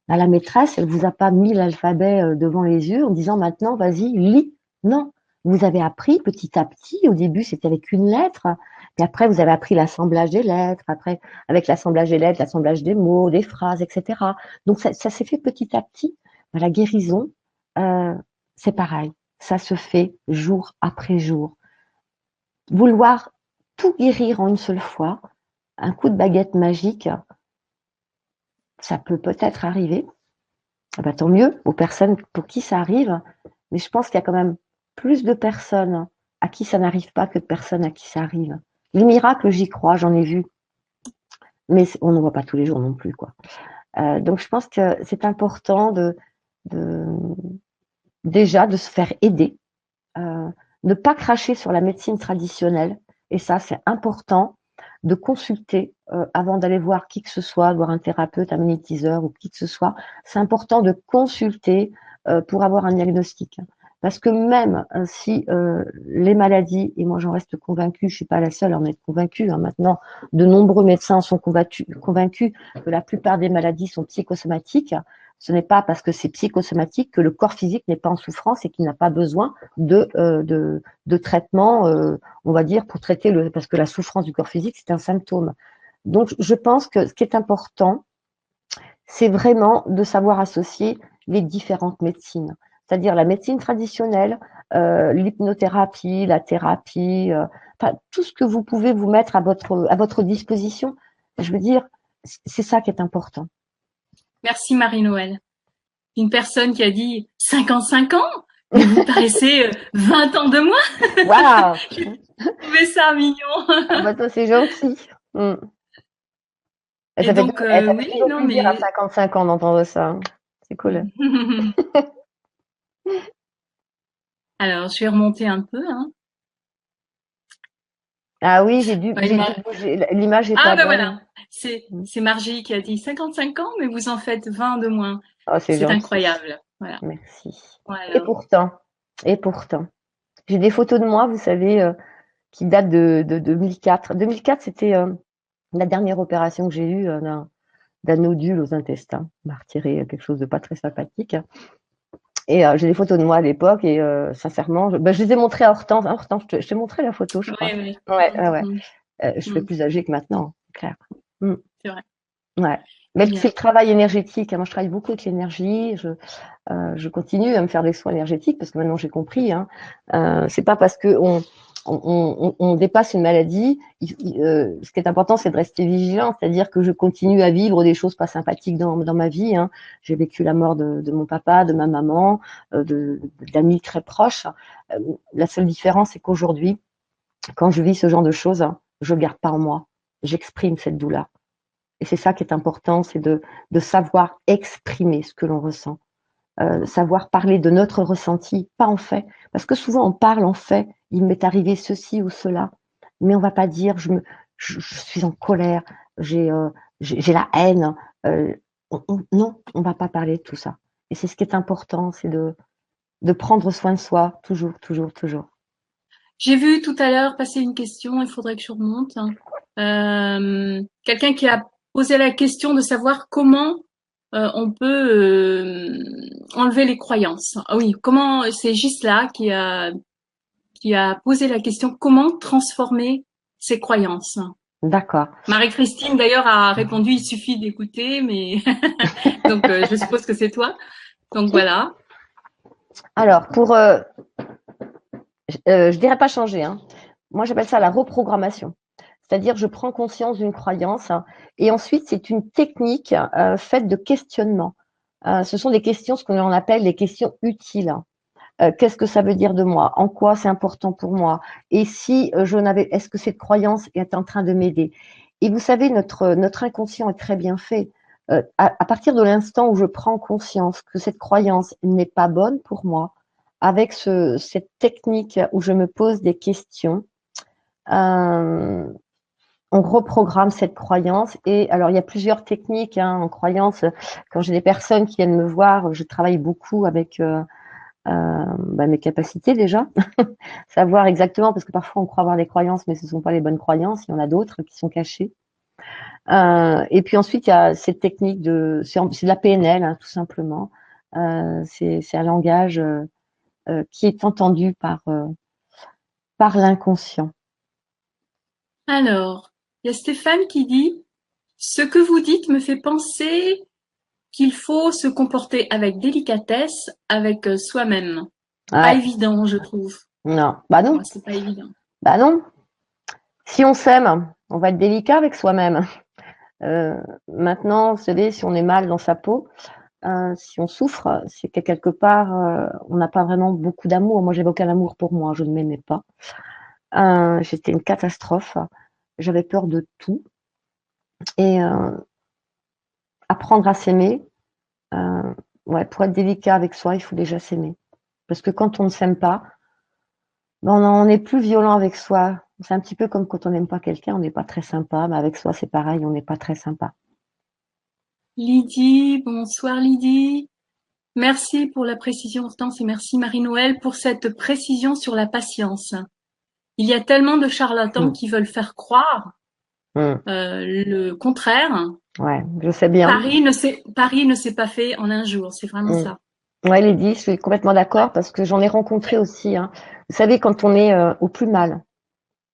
Speaker 2: la maîtresse, elle vous a pas mis l'alphabet devant les yeux en disant maintenant, vas-y, lis. Non, vous avez appris petit à petit. Au début, c'était avec une lettre. Puis après, vous avez appris l'assemblage des lettres. Après, avec l'assemblage des lettres, l'assemblage des mots, des phrases, etc. Donc, ça s'est fait petit à petit. La guérison, euh, c'est pareil. Ça se fait jour après jour. Vouloir tout guérir en une seule fois, un coup de baguette magique, ça peut peut-être arriver. Ah bah, tant mieux aux personnes pour qui ça arrive, mais je pense qu'il y a quand même plus de personnes à qui ça n'arrive pas que de personnes à qui ça arrive. Les miracles, j'y crois, j'en ai vu, mais on n'en voit pas tous les jours non plus, quoi. Donc je pense que c'est important de déjà de se faire aider, ne pas cracher sur la médecine traditionnelle, et ça c'est important de consulter avant d'aller voir qui que ce soit, voir un thérapeute, un magnétiseur ou qui que ce soit. C'est important de consulter pour avoir un diagnostic. Parce que même si les maladies, et moi j'en reste convaincue, je suis pas la seule à en être convaincue, hein, maintenant de nombreux médecins sont convaincus que la plupart des maladies sont psychosomatiques. Ce n'est pas parce que c'est psychosomatique que le corps physique n'est pas en souffrance et qu'il n'a pas besoin de traitement, on va dire, pour traiter parce que la souffrance du corps physique, c'est un symptôme. Donc, je pense que ce qui est important, c'est vraiment de savoir associer les différentes médecines. C'est-à-dire la médecine traditionnelle, l'hypnothérapie, la thérapie, enfin, tout ce que vous pouvez vous mettre à votre disposition. Je veux dire, c'est ça qui est important.
Speaker 1: Merci Marie-Noël. Une personne qui a dit 55 ans, mais vous paraissez 20 ans de moins.
Speaker 2: Waouh!
Speaker 1: J'ai trouvé ça mignon.
Speaker 2: Ah bah toi, c'est gentil. Mm. Et
Speaker 1: Et
Speaker 2: ça fait,
Speaker 1: donc,
Speaker 2: ça fait
Speaker 1: oui,
Speaker 2: toujours
Speaker 1: non,
Speaker 2: plaisir à
Speaker 1: mais
Speaker 2: 55 ans d'entendre ça. C'est cool.
Speaker 1: alors, je vais remonter un peu, hein.
Speaker 2: Ah oui,
Speaker 1: Ouais,
Speaker 2: j'ai dû bouger. L'image est
Speaker 1: Ah
Speaker 2: pas
Speaker 1: ben voilà,
Speaker 2: bonne.
Speaker 1: c'est Margie qui a dit 55 ans, mais vous en faites 20 de moins.
Speaker 2: Oh, c'est
Speaker 1: C'est
Speaker 2: gentil.
Speaker 1: incroyable. Voilà.
Speaker 2: Merci. Et
Speaker 1: Voilà.
Speaker 2: pourtant, et pourtant, j'ai des photos de moi, vous savez, qui datent de 2004. 2004, c'était la dernière opération que j'ai eue d'un nodule aux intestins. On m'a retiré quelque chose de pas très sympathique. Et j'ai des photos de moi à l'époque et sincèrement, je les ai montrées à Hortense. Hein, Hortense, je t'ai montré la photo, je
Speaker 1: Oui,
Speaker 2: crois.
Speaker 1: oui.
Speaker 2: Ouais, ouais, ouais.
Speaker 1: Mm,
Speaker 2: Je fais
Speaker 1: mm,
Speaker 2: plus âgée que maintenant, c'est clair. Mm,
Speaker 1: c'est vrai.
Speaker 2: ouais. Mais c'est
Speaker 1: Bien.
Speaker 2: le travail énergétique, hein. Moi, je travaille beaucoup avec l'énergie. Je continue à me faire des soins énergétiques parce que maintenant j'ai compris. Hein. C'est pas parce que on dépasse une maladie. Ce qui est important, c'est de rester vigilant, c'est-à-dire que je continue à vivre des choses pas sympathiques dans ma vie. Hein. J'ai vécu la mort de mon papa, de ma maman, d'amis très proches. Euh, la seule différence, c'est qu'aujourd'hui, quand je vis ce genre de choses, je ne garde pas en moi. J'exprime cette douleur. Et c'est ça qui est important, c'est de savoir exprimer ce que l'on ressent. Savoir parler de notre ressenti, pas en fait. Parce que souvent, on parle en fait, il m'est arrivé ceci ou cela, mais on va pas dire je suis en colère, j'ai la haine. Euh, non, on va pas parler de tout ça. Et c'est ce qui est important, c'est de prendre soin de soi, toujours, toujours, toujours.
Speaker 1: J'ai vu tout à l'heure passer une question, il faudrait que je remonte, hein. Quelqu'un qui a posé la question de savoir comment on peut enlever les croyances. Ah oui, comment c'est Gisela qui a posé la question comment transformer ses croyances.
Speaker 2: D'accord.
Speaker 1: Marie-Christine d'ailleurs a répondu il suffit d'écouter, mais donc je suppose que c'est toi. Donc voilà.
Speaker 2: Alors, je dirais pas changer, hein. Moi, j'appelle ça la reprogrammation. C'est-à-dire, je prends conscience d'une croyance et ensuite, c'est une technique faite de questionnement. Ce sont des questions, ce qu'on appelle des questions utiles. Qu'est-ce que ça veut dire de moi? En quoi c'est important pour moi? Et si je n'avais, est-ce que cette croyance est en train de m'aider? Et vous savez, notre inconscient est très bien fait. À partir de l'instant où je prends conscience que cette croyance n'est pas bonne pour moi, avec cette technique où je me pose des questions, euh, on reprogramme cette croyance. Et alors, il y a plusieurs techniques hein, en croyance. Quand j'ai des personnes qui viennent me voir, je travaille beaucoup avec mes capacités déjà, savoir exactement, parce que parfois on croit avoir des croyances, mais ce ne sont pas les bonnes croyances. Il y en a d'autres qui sont cachées. Et puis ensuite, il y a cette technique c'est de la PNL, hein, tout simplement. C'est un langage qui est entendu par l'inconscient.
Speaker 1: Alors, il y a Stéphane qui dit ce que vous dites me fait penser qu'il faut se comporter avec délicatesse avec soi-même. Pas
Speaker 2: Ouais,
Speaker 1: évident, je trouve.
Speaker 2: non, bah non,
Speaker 1: Moi, c'est pas évident.
Speaker 2: bah non. Si on s'aime, on va être délicat avec soi-même. Maintenant, vous savez, si on est mal dans sa peau, Si on souffre, c'est que quelque part, on n'a pas vraiment beaucoup d'amour. Moi, j'avais aucun amour pour moi, je ne m'aimais pas. J'étais une catastrophe. J'avais peur de tout. Et apprendre à s'aimer, ouais, pour être délicat avec soi, il faut déjà s'aimer. Parce que quand on ne s'aime pas, ben on est plus violent avec soi. C'est un petit peu comme quand on n'aime pas quelqu'un, on n'est pas très sympa. Mais avec soi, c'est pareil, on n'est pas très sympa.
Speaker 1: Lydie, bonsoir Lydie. Merci pour la précision Hortense et merci Marie-Noël pour cette précision sur la patience. Il y a tellement de charlatans
Speaker 2: Mm.
Speaker 1: qui veulent faire croire
Speaker 2: Mm.
Speaker 1: le contraire.
Speaker 2: Ouais, je sais bien.
Speaker 1: Paris ne s'est pas fait en un jour, c'est vraiment
Speaker 2: Mm.
Speaker 1: ça.
Speaker 2: Ouais, Lydie, je suis complètement d'accord parce que j'en ai rencontré aussi, hein. Vous savez, quand on est au plus mal,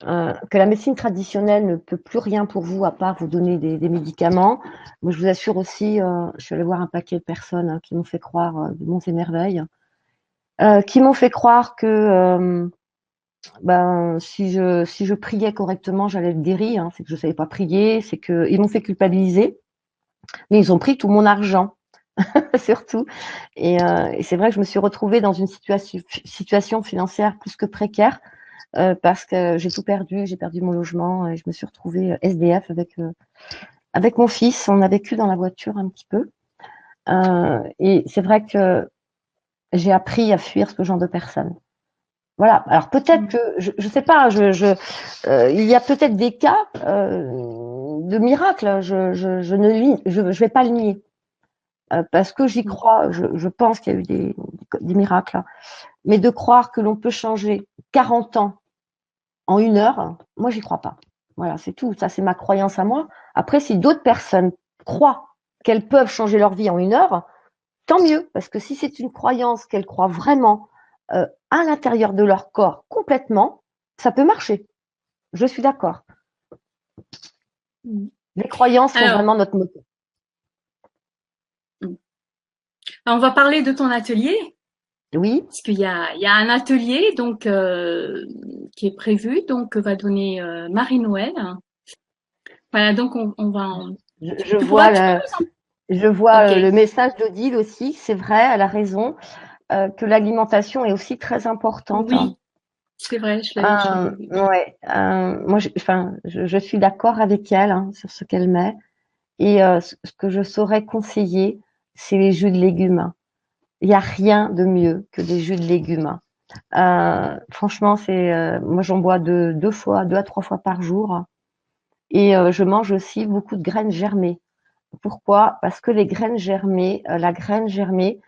Speaker 2: que la médecine traditionnelle ne peut plus rien pour vous à part vous donner des médicaments. Moi, je vous assure aussi, je suis allée voir un paquet de personnes qui m'ont fait croire de monts et merveilles, qui m'ont fait croire que ben, si je priais correctement, j'allais être guérie. Hein. C'est que je savais pas prier, c'est que ils m'ont fait culpabiliser, mais ils ont pris tout mon argent surtout. Et c'est vrai que je me suis retrouvée dans une situation financière plus que précaire parce que j'ai tout perdu, j'ai perdu mon logement et je me suis retrouvée SDF avec mon fils. On a vécu dans la voiture un petit peu. Et c'est vrai que j'ai appris à fuir ce genre de personnes. Voilà. Alors peut-être
Speaker 1: Mm.
Speaker 2: que je sais pas. Il y a peut-être des cas de miracles. Je ne je vais pas le nier parce que j'y crois. Je pense qu'il y a eu des miracles. Hein. Mais de croire que l'on peut changer 40 ans en 1 heure, moi, j'y crois pas. Voilà, c'est tout. Ça, c'est ma croyance à moi. Après, si d'autres personnes croient qu'elles peuvent changer leur vie en 1 heure, tant mieux. Parce que si c'est une croyance qu'elles croient vraiment à l'intérieur de leur corps complètement, ça peut marcher. Je suis d'accord.
Speaker 1: Mm.
Speaker 2: Les croyances sont
Speaker 1: Alors,
Speaker 2: vraiment notre moteur.
Speaker 1: mm. On va parler de ton atelier,
Speaker 2: Oui,
Speaker 1: parce qu'il y a un atelier donc qui est prévu, donc que va donner Marie-Noël. Voilà, donc on va.
Speaker 2: je
Speaker 1: Tu pourras,
Speaker 2: vois
Speaker 1: tu peux
Speaker 2: le,
Speaker 1: nous
Speaker 2: je
Speaker 1: en.
Speaker 2: vois
Speaker 1: Ok.
Speaker 2: le message d'Odile aussi. C'est vrai, elle a raison, que l'alimentation est aussi très importante. Hein.
Speaker 1: Oui, c'est vrai, je l'avais vu.
Speaker 2: Ouais, moi, enfin, je suis d'accord avec elle hein, sur ce qu'elle met. Et ce que je saurais conseiller, c'est les jus de légumes. Il n'y a rien de mieux que des jus de légumes. Franchement, moi j'en bois deux fois, 2 à 3 fois par jour. Et je mange aussi beaucoup de graines germées. Pourquoi? Parce que les graines germées, la graine germée,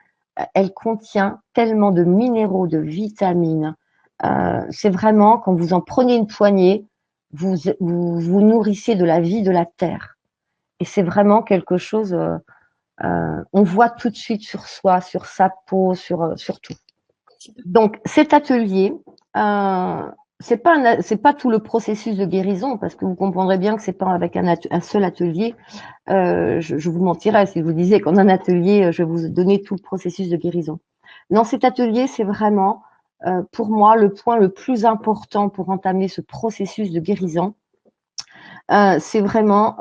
Speaker 2: elle contient tellement de minéraux, de vitamines. C'est vraiment, quand vous en prenez une poignée, vous nourrissez de la vie de la terre. Et c'est vraiment quelque chose, on voit tout de suite sur soi, sur sa peau, sur tout. Donc cet atelier, euh, c'est pas tout le processus de guérison parce que vous comprendrez bien que c'est pas avec un seul atelier. Je vous mentirais si je vous disais qu'en un atelier, je vais vous donner tout le processus de guérison. Non, cet atelier, c'est vraiment pour moi le point le plus important pour entamer ce processus de guérison. C'est vraiment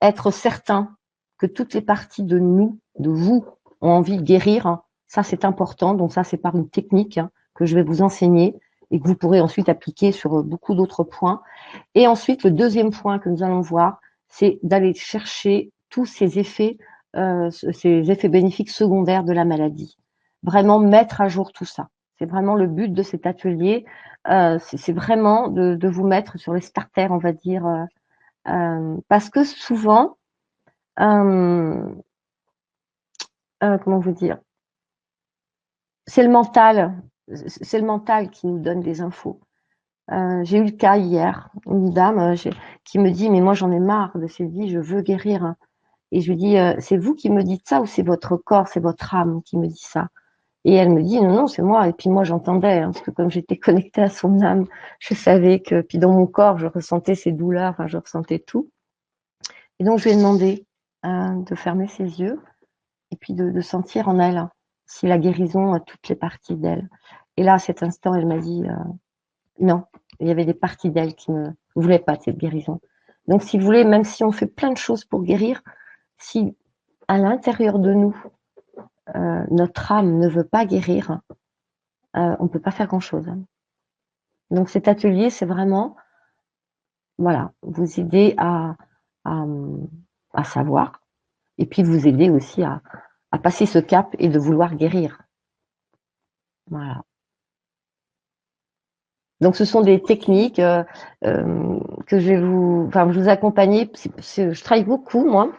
Speaker 2: être certain que toutes les parties de nous, de vous, ont envie de guérir. Ça, c'est important. Donc ça, c'est par une technique que je vais vous enseigner et que vous pourrez ensuite appliquer sur beaucoup d'autres points. Et ensuite, le deuxième point que nous allons voir, c'est d'aller chercher tous ces effets bénéfiques secondaires de la maladie. Vraiment mettre à jour tout ça. C'est vraiment le but de cet atelier. C'est vraiment de vous mettre sur les starters, on va dire, parce que souvent, euh, comment vous dire, c'est le mental qui nous donne des infos. J'ai eu le cas hier, une dame qui me dit, mais moi j'en ai marre de ces vies, je veux guérir. Et je lui dis, c'est vous qui me dites ça ou c'est votre corps, c'est votre âme qui me dit ça? Et elle me dit, non, non, c'est moi. Et puis moi j'entendais, hein, parce que comme j'étais connectée à son âme, je savais que, puis dans mon corps, je ressentais ses douleurs, enfin, je ressentais tout. Et donc je lui ai demandé de fermer ses yeux et puis de sentir en elle si la guérison a toutes les parties d'elle. Et là, à cet instant, elle m'a dit non, il y avait des parties d'elle qui ne voulaient pas de cette guérison. Donc, si vous voulez, même si on fait plein de choses pour guérir, si à l'intérieur de nous, notre âme ne veut pas guérir, on ne peut pas faire grand-chose. Donc cet atelier, c'est vraiment, voilà, vous aider à, à savoir, et puis vous aider aussi à passer ce cap et de vouloir guérir. Voilà. Donc ce sont des techniques que je vous accompagner. Je travaille beaucoup moi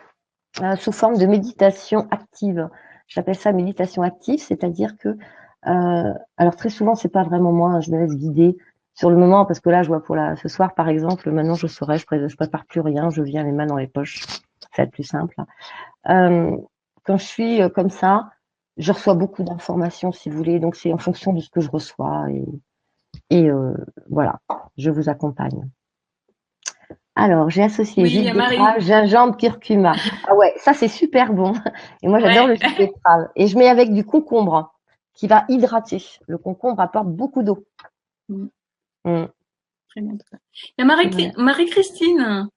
Speaker 2: sous forme de méditation active. J'appelle ça méditation active, c'est-à-dire que alors très souvent c'est pas vraiment moi, hein, je me laisse guider sur le moment parce que là je vois ce soir par exemple, maintenant je saurais, je prépare plus rien, je viens les mains dans les poches, ça va être plus simple. Quand je suis comme ça, je reçois beaucoup d'informations si vous voulez, donc c'est en fonction de ce que je reçois et voilà, je vous accompagne. Alors, j'ai associé
Speaker 1: Oui,
Speaker 2: jus de
Speaker 1: Marie.
Speaker 2: betterave, gingembre, curcuma. Ah ouais, ça c'est super bon. Et moi j'adore
Speaker 1: Ouais.
Speaker 2: le jus de betterave. Et je mets avec du concombre qui va hydrater. Le concombre apporte beaucoup d'eau. Mm.
Speaker 1: Très bien. Il y a
Speaker 2: Voilà.
Speaker 1: Marie-Christine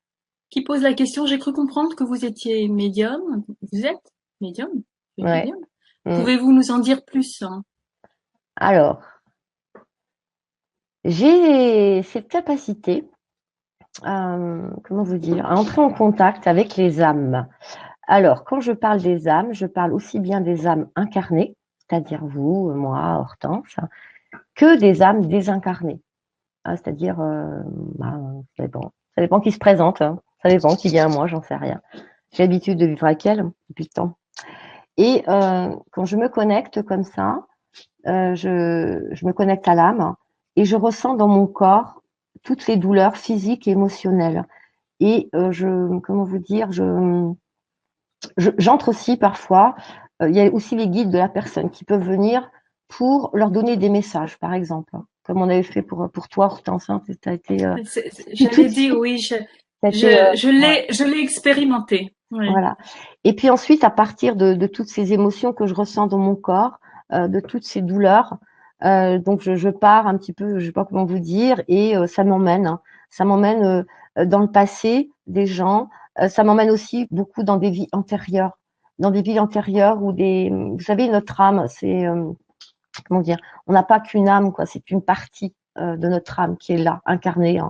Speaker 1: qui pose la question. J'ai cru comprendre que vous étiez médium. Vous êtes médium? Vous êtes
Speaker 2: Ouais.
Speaker 1: médium.
Speaker 2: Mm.
Speaker 1: Pouvez-vous nous en dire plus, hein?
Speaker 2: Alors, j'ai cette capacité, comment vous dire, à entrer en contact avec les âmes. Alors, quand je parle des âmes, je parle aussi bien des âmes incarnées, c'est-à-dire vous, moi, Hortense, que des âmes désincarnées. C'est-à-dire, bah, ça dépend qui se présente, hein. Ça dépend qui vient à moi, j'en sais rien. J'ai l'habitude de vivre avec elle depuis le temps. Et quand je me connecte comme ça, je me connecte à l'âme et je ressens dans mon corps toutes les douleurs physiques et émotionnelles. Et comment vous dire, j'entre aussi parfois, il y a aussi les guides de la personne qui peuvent venir pour leur donner des messages, par exemple, comme on avait fait pour toi, Hortense, hein, tu as été puis tout
Speaker 1: J'allais
Speaker 2: de
Speaker 1: dire,
Speaker 2: suite,
Speaker 1: oui,
Speaker 2: ça a été, ouais,
Speaker 1: je l'ai expérimenté. Ouais.
Speaker 2: voilà. Et puis ensuite, à partir de toutes ces émotions que je ressens dans mon corps, de toutes ces douleurs, donc je pars un petit peu, je sais pas comment vous dire, et ça m'emmène, hein. Ça m'emmène dans le passé des gens, ça m'emmène aussi beaucoup dans des vies antérieures où vous savez, notre âme, c'est, comment dire, on n'a pas qu'une âme, quoi, c'est une partie de notre âme qui est là, incarnée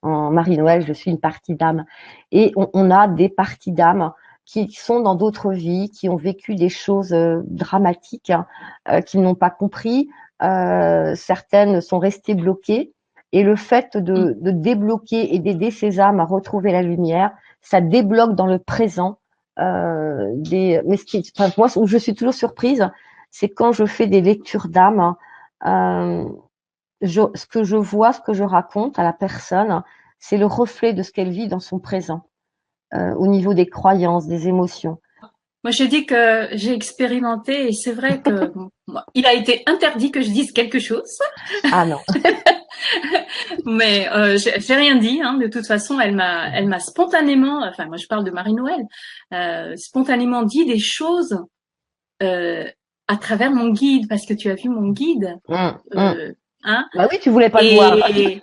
Speaker 2: en Marie-Noël, je suis une partie d'âme. Et on a des parties d'âme qui sont dans d'autres vies, qui ont vécu des choses dramatiques, hein, qu'ils n'ont pas compris. Certaines sont restées bloquées. Et le fait de débloquer et d'aider ces âmes à retrouver la lumière, ça débloque dans le présent mais moi, où je suis toujours surprise, c'est quand je fais des lectures d'âme, euh, ce que je vois, ce que je raconte à la personne, c'est le reflet de ce qu'elle vit dans son présent, au niveau des croyances, des émotions.
Speaker 1: Moi, je dis que j'ai expérimenté et c'est vrai que il a été interdit que je dise quelque chose,
Speaker 2: Ah non.
Speaker 1: mais j'ai rien dit. Hein. De toute façon, elle m'a spontanément, enfin, moi, je parle de Marie-Noël, spontanément dit des choses euh, à travers mon guide, parce que tu as vu mon guide,
Speaker 2: Hum.
Speaker 1: hein.
Speaker 2: Bah oui, tu voulais pas le voir.
Speaker 1: Et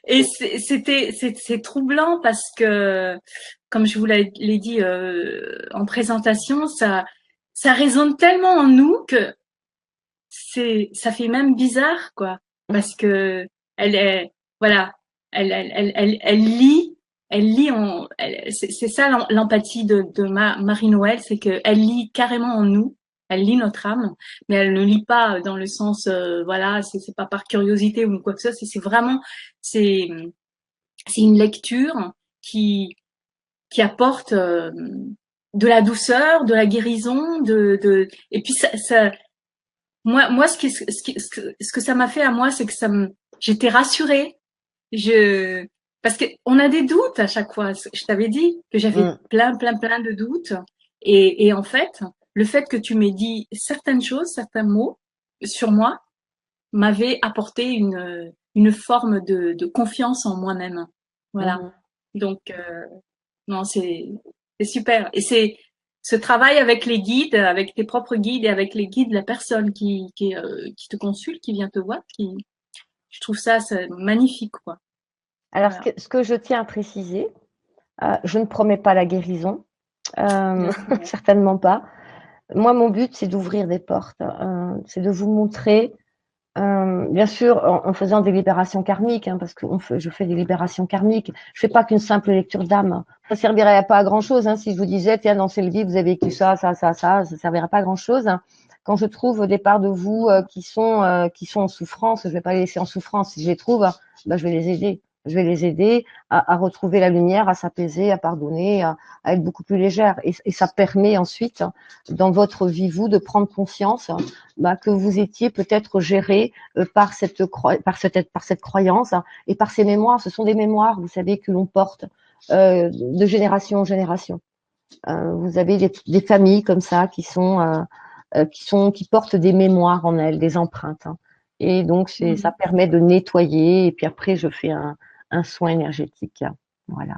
Speaker 1: Et c'est troublant parce que, comme je vous l'ai dit en présentation, ça résonne tellement en nous que ça fait même bizarre, quoi, parce que elle est, voilà, elle lit c'est ça l'empathie de Marie-Noël, c'est que elle lit carrément en nous. Elle lit notre âme, mais elle ne lit pas dans le sens, voilà, c'est pas par curiosité ou quoi que ce soit. C'est vraiment, c'est c'est une lecture qui apporte de la douceur, de la guérison, et puis moi, ce que ça m'a fait à moi, c'est que j'étais rassurée. Je, parce que on a des doutes à chaque fois. Je t'avais dit que j'avais
Speaker 2: Hum.
Speaker 1: plein de doutes. Et en fait, le fait que tu m'aies dit certaines choses, certains mots sur moi, m'avait apporté une forme de confiance en moi-même. Voilà.
Speaker 2: Hum.
Speaker 1: Donc, non, c'est super. Et c'est ce travail avec les guides, avec tes propres guides et avec les guides de la personne qui te consulte, qui vient te voir, je trouve ça c'est magnifique, quoi.
Speaker 2: Alors,
Speaker 1: Voilà.
Speaker 2: ce que je tiens à préciser, je ne promets pas la guérison.
Speaker 1: Bien sûr, ouais.
Speaker 2: certainement pas. Moi, mon but, c'est d'ouvrir des portes, c'est de vous montrer, bien sûr, en faisant des libérations karmiques, hein, parce que je fais des libérations karmiques. Je fais pas qu'une simple lecture d'âme. Ça servirait pas à grand chose, hein, si je vous disais, tiens, dans cette vie, vous avez vécu ça, ça, ça, ça servirait pas à grand chose, hein. Quand je trouve des parts de vous qui sont en souffrance, je vais pas les laisser en souffrance. Si je les trouve, ben, je vais les aider. Je vais les aider à retrouver la lumière, à s'apaiser, à pardonner, à être beaucoup plus légère. Et ça permet ensuite, dans votre vie, vous, de prendre conscience bah, que vous étiez peut-être géré par cette croyance et par ces mémoires. Ce sont des mémoires, vous savez, que l'on porte de génération en génération. Vous avez des familles comme ça qui portent des mémoires en elles, des empreintes, hein. Et donc ça
Speaker 1: Mhm.
Speaker 2: permet de nettoyer. Et puis après, je fais un soin énergétique. Voilà.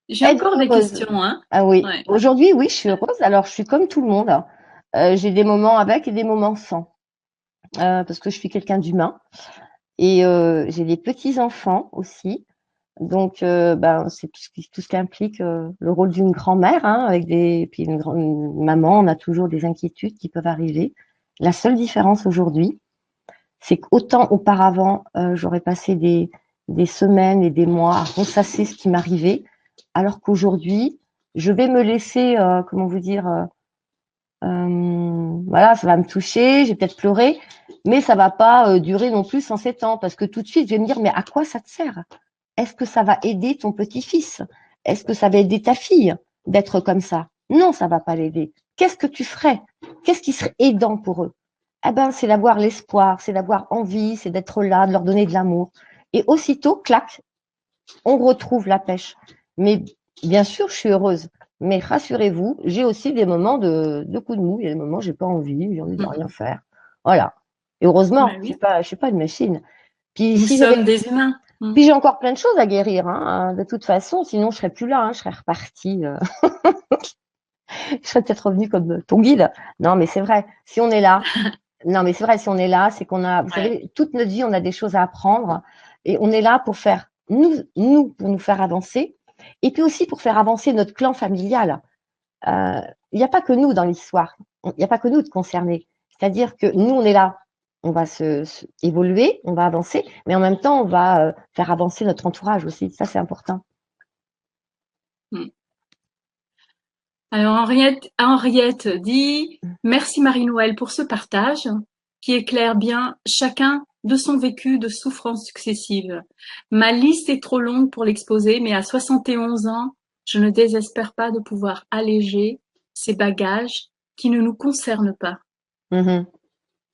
Speaker 1: J'ai encore
Speaker 2: Êtes-vous
Speaker 1: des
Speaker 2: heureuse?
Speaker 1: questions, hein.
Speaker 2: Ah oui.
Speaker 1: Ouais.
Speaker 2: Aujourd'hui, oui, je suis heureuse. Alors, je suis comme tout le monde. J'ai des moments avec et des moments sans, parce que je suis quelqu'un d'humain. Et j'ai des petits-enfants aussi. Donc, ben, c'est tout ce qui implique le rôle d'une grand-mère, hein, puis une maman, on a toujours des inquiétudes qui peuvent arriver. La seule différence aujourd'hui, c'est qu'autant auparavant, j'aurais passé des semaines et des mois à ressasser ce qui m'arrivait, alors qu'aujourd'hui, je vais me laisser, comment vous dire, voilà, ça va me toucher, j'ai peut-être pleuré, mais ça va pas durer non plus 107 ans, parce que tout de suite, je vais me dire, mais à quoi ça te sert? Est-ce que ça va aider ton petit-fils? Est-ce que ça va aider ta fille d'être comme ça? Non, ça va pas l'aider. Qu'est-ce que tu ferais? Qu'est-ce qui serait aidant pour eux? Eh ben, c'est d'avoir l'espoir, c'est d'avoir envie, c'est d'être là, de leur donner de l'amour. Et aussitôt, clac, on retrouve la pêche. Mais bien sûr, je suis heureuse. Mais rassurez-vous, j'ai aussi des moments de coups de mou. Il y a des moments où j'ai pas envie, j'ai envie de rien
Speaker 1: Mhm.
Speaker 2: faire. Voilà. Et heureusement,
Speaker 1: Bah oui.
Speaker 2: je suis pas une machine. Puis
Speaker 1: Nous
Speaker 2: si j'avais,
Speaker 1: sommes des humains. Mhm.
Speaker 2: puis j'ai encore plein de choses à guérir, hein, de toute façon. Sinon, je serais plus là, hein, je serais repartie. Je serais peut-être revenue comme ton guide. Non, mais c'est vrai. Si on est là, non, mais c'est vrai, si on est là, c'est qu'on a, vous
Speaker 1: Ouais.
Speaker 2: savez, toute notre vie, on a des choses à apprendre et on est là pour faire, pour nous faire avancer et puis aussi pour faire avancer notre clan familial. Il n'y a pas que nous dans l'histoire, il n'y a pas que nous de concernés. C'est-à-dire que nous, on est là, on va évoluer, on va avancer, mais en même temps, on va faire avancer notre entourage aussi. Ça, c'est important.
Speaker 1: Mhm. Alors Henriette dit merci Marie-Noël pour ce partage qui éclaire bien chacun de son vécu de souffrances successives. Ma liste est trop longue pour l'exposer, mais à 71 ans, je ne désespère pas de pouvoir alléger ces bagages qui ne nous concernent pas.
Speaker 2: Mhm.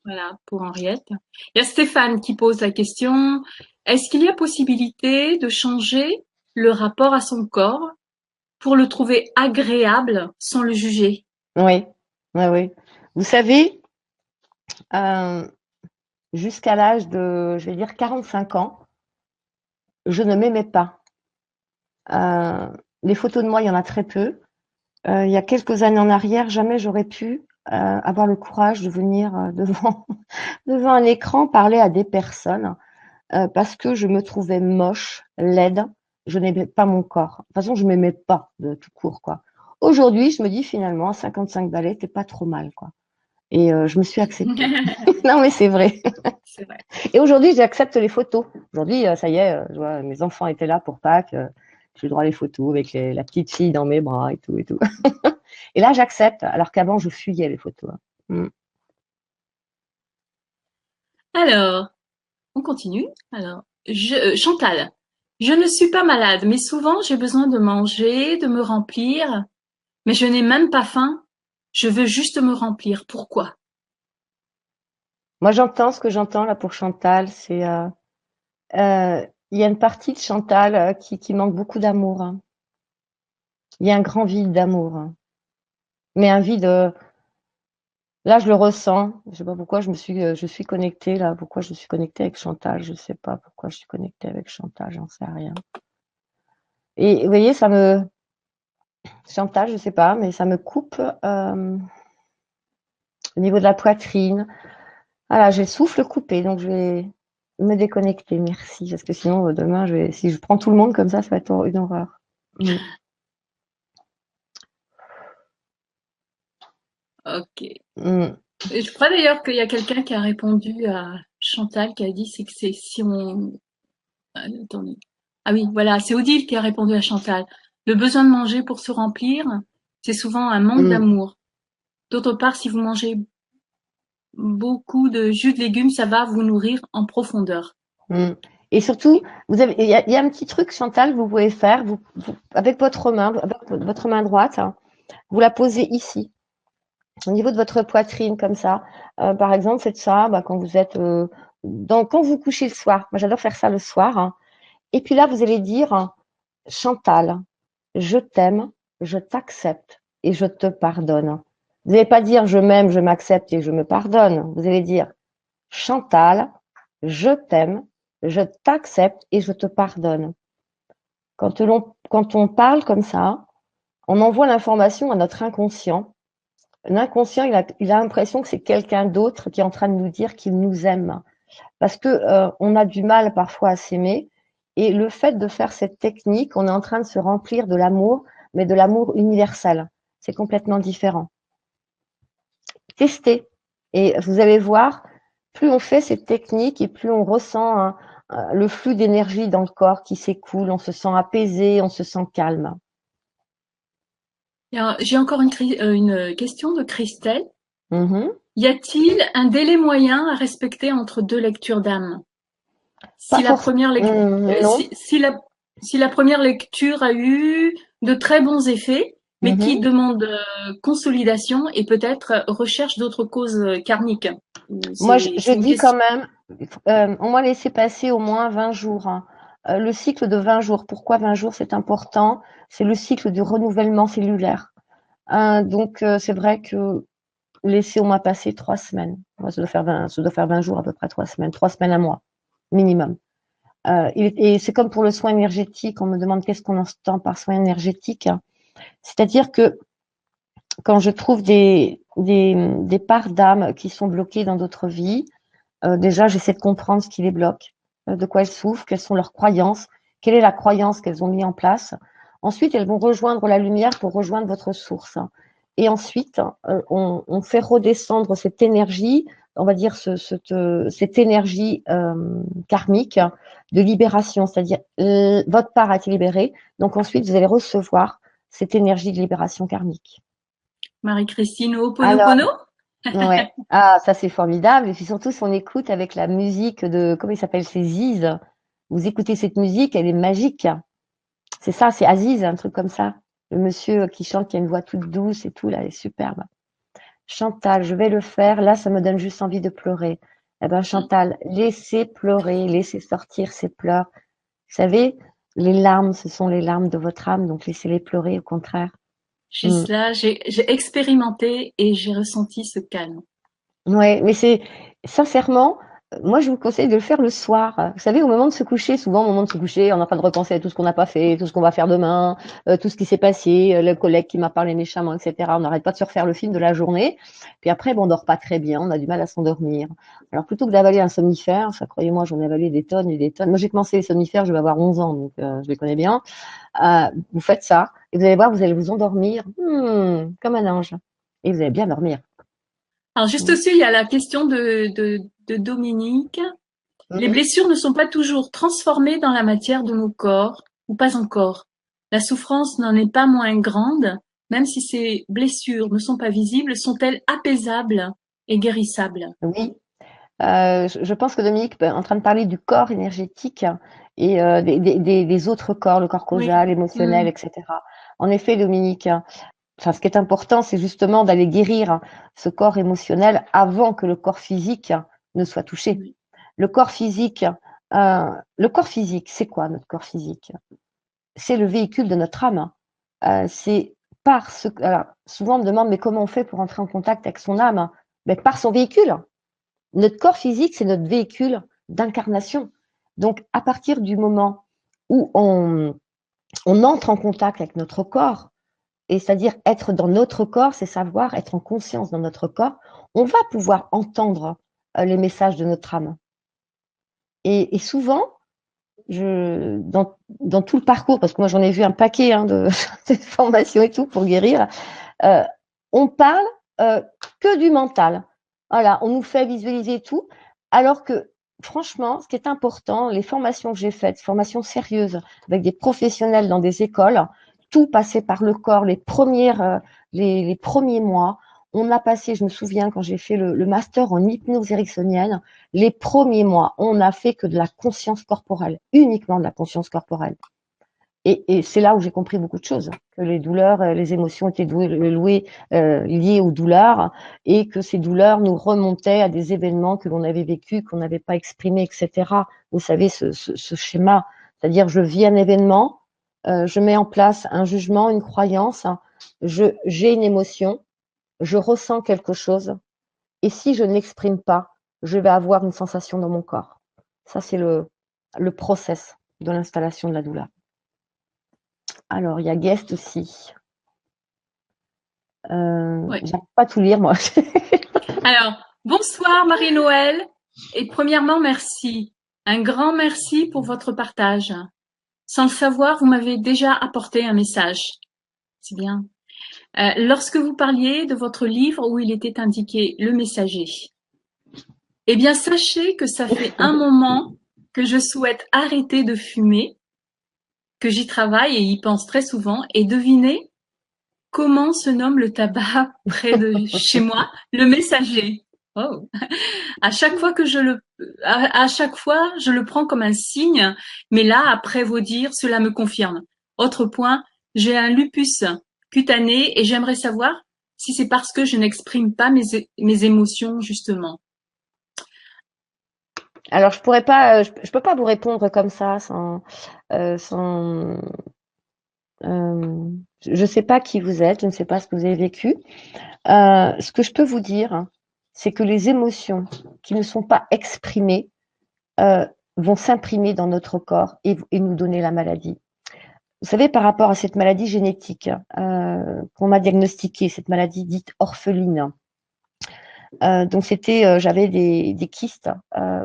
Speaker 1: Voilà pour Henriette. Il y a Stéphane qui pose la question, est-ce qu'il y a possibilité de changer le rapport à son corps pour le trouver agréable sans le juger?
Speaker 2: Oui, oui, oui. Vous savez, euh, jusqu'à l'âge de, je vais dire, 45 ans, je ne m'aimais pas. Euh, les photos de moi, il y en a très peu. Il y a quelques années en arrière, jamais j'aurais pu avoir le courage de venir devant un écran parler à des personnes parce que je me trouvais moche, laide, je n'aimais pas mon corps. De toute façon, je m'aimais pas de tout court, quoi. Aujourd'hui, je me dis finalement, à 55 balais, t'es pas trop mal, quoi. Et je me suis acceptée. Non, mais c'est vrai.
Speaker 1: C'est vrai.
Speaker 2: Et aujourd'hui, j'accepte les photos. Aujourd'hui, ça y est, je vois, mes enfants étaient là pour Pâques. J'ai le droit à les photos avec la petite fille dans mes bras et tout et tout. Et là, j'accepte, alors qu'avant, je fuyais les photos, hein. Mm.
Speaker 1: Alors, on continue. Alors, Chantal, je ne suis pas malade, mais souvent j'ai besoin de manger, de me remplir, mais je n'ai même pas faim. Je veux juste me remplir. Pourquoi?
Speaker 2: Moi, j'entends ce que j'entends là pour Chantal. Il y a une partie de Chantal qui manque beaucoup d'amour, hein. Il y a un grand vide d'amour, hein. Mais un vide, là, je le ressens. Je sais pas pourquoi je suis connectée là. Pourquoi je suis connectée avec Chantal? Je sais pas pourquoi je suis connectée avec Chantal. J'en sais rien. Et vous voyez, Chantal, je sais pas, mais ça me coupe au niveau de la poitrine. Voilà, j'ai le souffle coupé, donc je vais me déconnecter. Merci, parce que sinon demain, si je prends tout le monde comme ça va être une horreur. Mm.
Speaker 1: Ok.
Speaker 2: Mm.
Speaker 1: Et je crois d'ailleurs qu'il y a quelqu'un qui a répondu à Chantal qui a dit c'est que c'est si on. Attendez. Ah oui, voilà, c'est Odile qui a répondu à Chantal. Le besoin de manger pour se remplir, c'est souvent un manque
Speaker 2: Mm.
Speaker 1: d'amour. D'autre part, si vous mangez beaucoup de jus de légumes, ça va vous nourrir en profondeur.
Speaker 2: Mm. Et surtout, il y a un petit truc, Chantal, que vous pouvez faire, avec votre main, avec votre main droite, hein, vous la posez ici, au niveau de votre poitrine, comme ça. Par exemple, faites ça bah, quand vous êtes quand vous couchez le soir. Moi, j'adore faire ça le soir, hein. Et puis là, vous allez dire, hein, Chantal, je t'aime, je t'accepte et je te pardonne. Vous n'allez pas dire je m'aime, je m'accepte et je me pardonne. Vous allez dire Chantal, je t'aime, je t'accepte et je te pardonne. Quand on parle comme ça, on envoie l'information à notre inconscient. L'inconscient, il a l'impression que c'est quelqu'un d'autre qui est en train de nous dire qu'il nous aime. Parce que on a du mal parfois à s'aimer. Et le fait de faire cette technique, on est en train de se remplir de l'amour, mais de l'amour universel. C'est complètement différent. Testez. Et vous allez voir, plus on fait cette technique et plus on ressent le flux d'énergie dans le corps qui s'écoule, on se sent apaisé, on se sent calme.
Speaker 1: J'ai encore une question de Christelle.
Speaker 2: Mhm.
Speaker 1: Y a-t-il un délai moyen à respecter entre deux lectures d'âme?
Speaker 2: Pas
Speaker 1: Si la
Speaker 2: forcément.
Speaker 1: première lec-
Speaker 2: Non.
Speaker 1: si la première lecture a eu de très bons effets, mais qui
Speaker 2: Mhm.
Speaker 1: demande consolidation et peut-être recherche d'autres causes karmiques.
Speaker 2: Moi, je
Speaker 1: C'est une
Speaker 2: dis quand
Speaker 1: question.
Speaker 2: même, on m'a laissé passer au moins 20 jours, hein. Le cycle de 20 jours. Pourquoi 20 jours, c'est important? C'est le cycle du renouvellement cellulaire. Donc, c'est vrai que laisser au moins passer 3 semaines. Moi, ça doit faire 20 jours à peu près, 3 semaines. 3 semaines à mois, minimum. Et c'est comme pour le soin énergétique. On me demande qu'est-ce qu'on entend par soin énergétique. C'est-à-dire que quand je trouve des parts d'âme qui sont bloquées dans d'autres vies, déjà, j'essaie de comprendre ce qui les bloque, de quoi elles souffrent, quelles sont leurs croyances, quelle est la croyance qu'elles ont mis en place. Ensuite, elles vont rejoindre la lumière pour rejoindre votre source. Et ensuite, on fait redescendre cette énergie, on va dire cette énergie karmique de libération, c'est-à-dire votre part a été libérée. Donc ensuite, vous allez recevoir cette énergie de libération karmique.
Speaker 1: Marie-Christine
Speaker 2: Alors,
Speaker 1: Ho'oponopono?
Speaker 2: ouais. Ah, ça c'est formidable. Et puis surtout, si on écoute avec la musique de, comment il s'appelle, c'est Ziz. Vous écoutez cette musique, elle est magique. C'est ça, c'est Aziz, un truc comme ça. Le monsieur qui chante, qui a une voix toute douce et tout, là, elle est superbe. Chantal, je vais le faire. Là, ça me donne juste envie de pleurer. Eh ben, Chantal, laissez pleurer, laissez sortir ces pleurs. Vous savez, les larmes, ce sont les larmes de votre âme, donc laissez-les pleurer, au contraire. Mm.
Speaker 1: Gisela, j'ai expérimenté et j'ai ressenti ce calme.
Speaker 2: Ouais, mais c'est sincèrement, moi je vous conseille de le faire le soir. Vous savez, au moment de se coucher, souvent au moment de se coucher, on est en train de repenser à tout ce qu'on n'a pas fait, tout ce qu'on va faire demain, tout ce qui s'est passé, le collègue qui m'a parlé méchamment, etc. On n'arrête pas de se refaire le film de la journée. Puis après, bon, on dort pas très bien, on a du mal à s'endormir. Alors plutôt que d'avaler un somnifère, ça croyez-moi, j'en ai avalé des tonnes et des tonnes. Moi j'ai commencé les somnifères, je vais avoir 11 ans, donc je les connais bien. Vous faites ça et vous allez voir, vous allez vous endormir comme un ange. Et vous allez bien dormir.
Speaker 1: Alors juste
Speaker 2: Mm.
Speaker 1: au-dessus, il y a la question de Dominique. Les
Speaker 2: Mhm.
Speaker 1: blessures ne sont pas toujours transformées dans la matière de nos corps, ou pas encore. La souffrance n'en est pas moins grande, même si ces blessures ne sont pas visibles, sont-elles apaisables et guérissables?
Speaker 2: Oui, je pense que Dominique est en train de parler du corps énergétique et des autres corps, le corps
Speaker 1: Oui.
Speaker 2: causal, émotionnel,
Speaker 1: Hmm.
Speaker 2: etc. En effet, Dominique, enfin, ce qui est important, c'est justement d'aller guérir ce corps émotionnel avant que le corps physique ne soit touché.
Speaker 1: Oui.
Speaker 2: Le corps physique, c'est quoi notre corps physique? C'est le véhicule de notre âme. C'est alors, souvent on me demande, mais comment on fait pour entrer en contact avec son âme? Mais par son véhicule. Notre corps physique, c'est notre véhicule d'incarnation. Donc, à partir du moment où on entre en contact avec notre corps, et c'est-à-dire être dans notre corps, c'est savoir être en conscience dans notre corps, on va pouvoir entendre les messages de notre âme. Et souvent, dans tout le parcours, parce que moi j'en ai vu un paquet de formations et tout pour guérir, euh, on parle que du mental. Voilà, on nous fait visualiser tout, alors que franchement, ce qui est important, les formations que j'ai faites, formations sérieuses avec des professionnels dans des écoles, tout passait par le corps. Les premiers mois, on a passé, je me souviens quand j'ai fait le master en hypnose ericksonienne, les premiers mois, on n'a fait que de la conscience corporelle, uniquement de la conscience corporelle. Et c'est là où j'ai compris beaucoup de choses, que les douleurs, les émotions étaient liées aux douleurs, et que ces douleurs nous remontaient à des événements que l'on avait vécus, qu'on n'avait pas exprimés, etc. Vous savez, ce schéma, c'est-à-dire je vis un événement, je mets en place un jugement, une croyance, j'ai une émotion, je ressens quelque chose, et si je n'exprime pas, je vais avoir une sensation dans mon corps. Ça, c'est le process de l'installation de la douleur. Alors, il y a Guest aussi.
Speaker 1: Ouais.
Speaker 2: J'arrive pas à tout lire, moi.
Speaker 1: Alors, bonsoir Marie-Noël. Et premièrement, merci. Un grand merci pour votre partage. Sans le savoir, vous m'avez déjà apporté un message. C'est bien. Lorsque vous parliez de votre livre où il était indiqué Le Messager, eh bien, sachez que ça fait un moment que je souhaite arrêter de fumer, que j'y travaille et y pense très souvent. Et devinez comment se nomme le tabac près de chez moi? Le Messager. Oh. À chaque fois à chaque fois, je le prends comme un signe, mais là, après vos dires, cela me confirme. Autre point, j'ai un lupus cutané et j'aimerais savoir si c'est parce que je n'exprime pas mes émotions, justement.
Speaker 2: Alors, je peux pas vous répondre comme ça sans. Je ne sais pas qui vous êtes, je ne sais pas ce que vous avez vécu. Ce que je peux vous dire, c'est que les émotions qui ne sont pas exprimées vont s'imprimer dans notre corps et nous donner la maladie. Vous savez, par rapport à cette maladie génétique qu'on m'a diagnostiquée, cette maladie dite orpheline, donc j'avais des kystes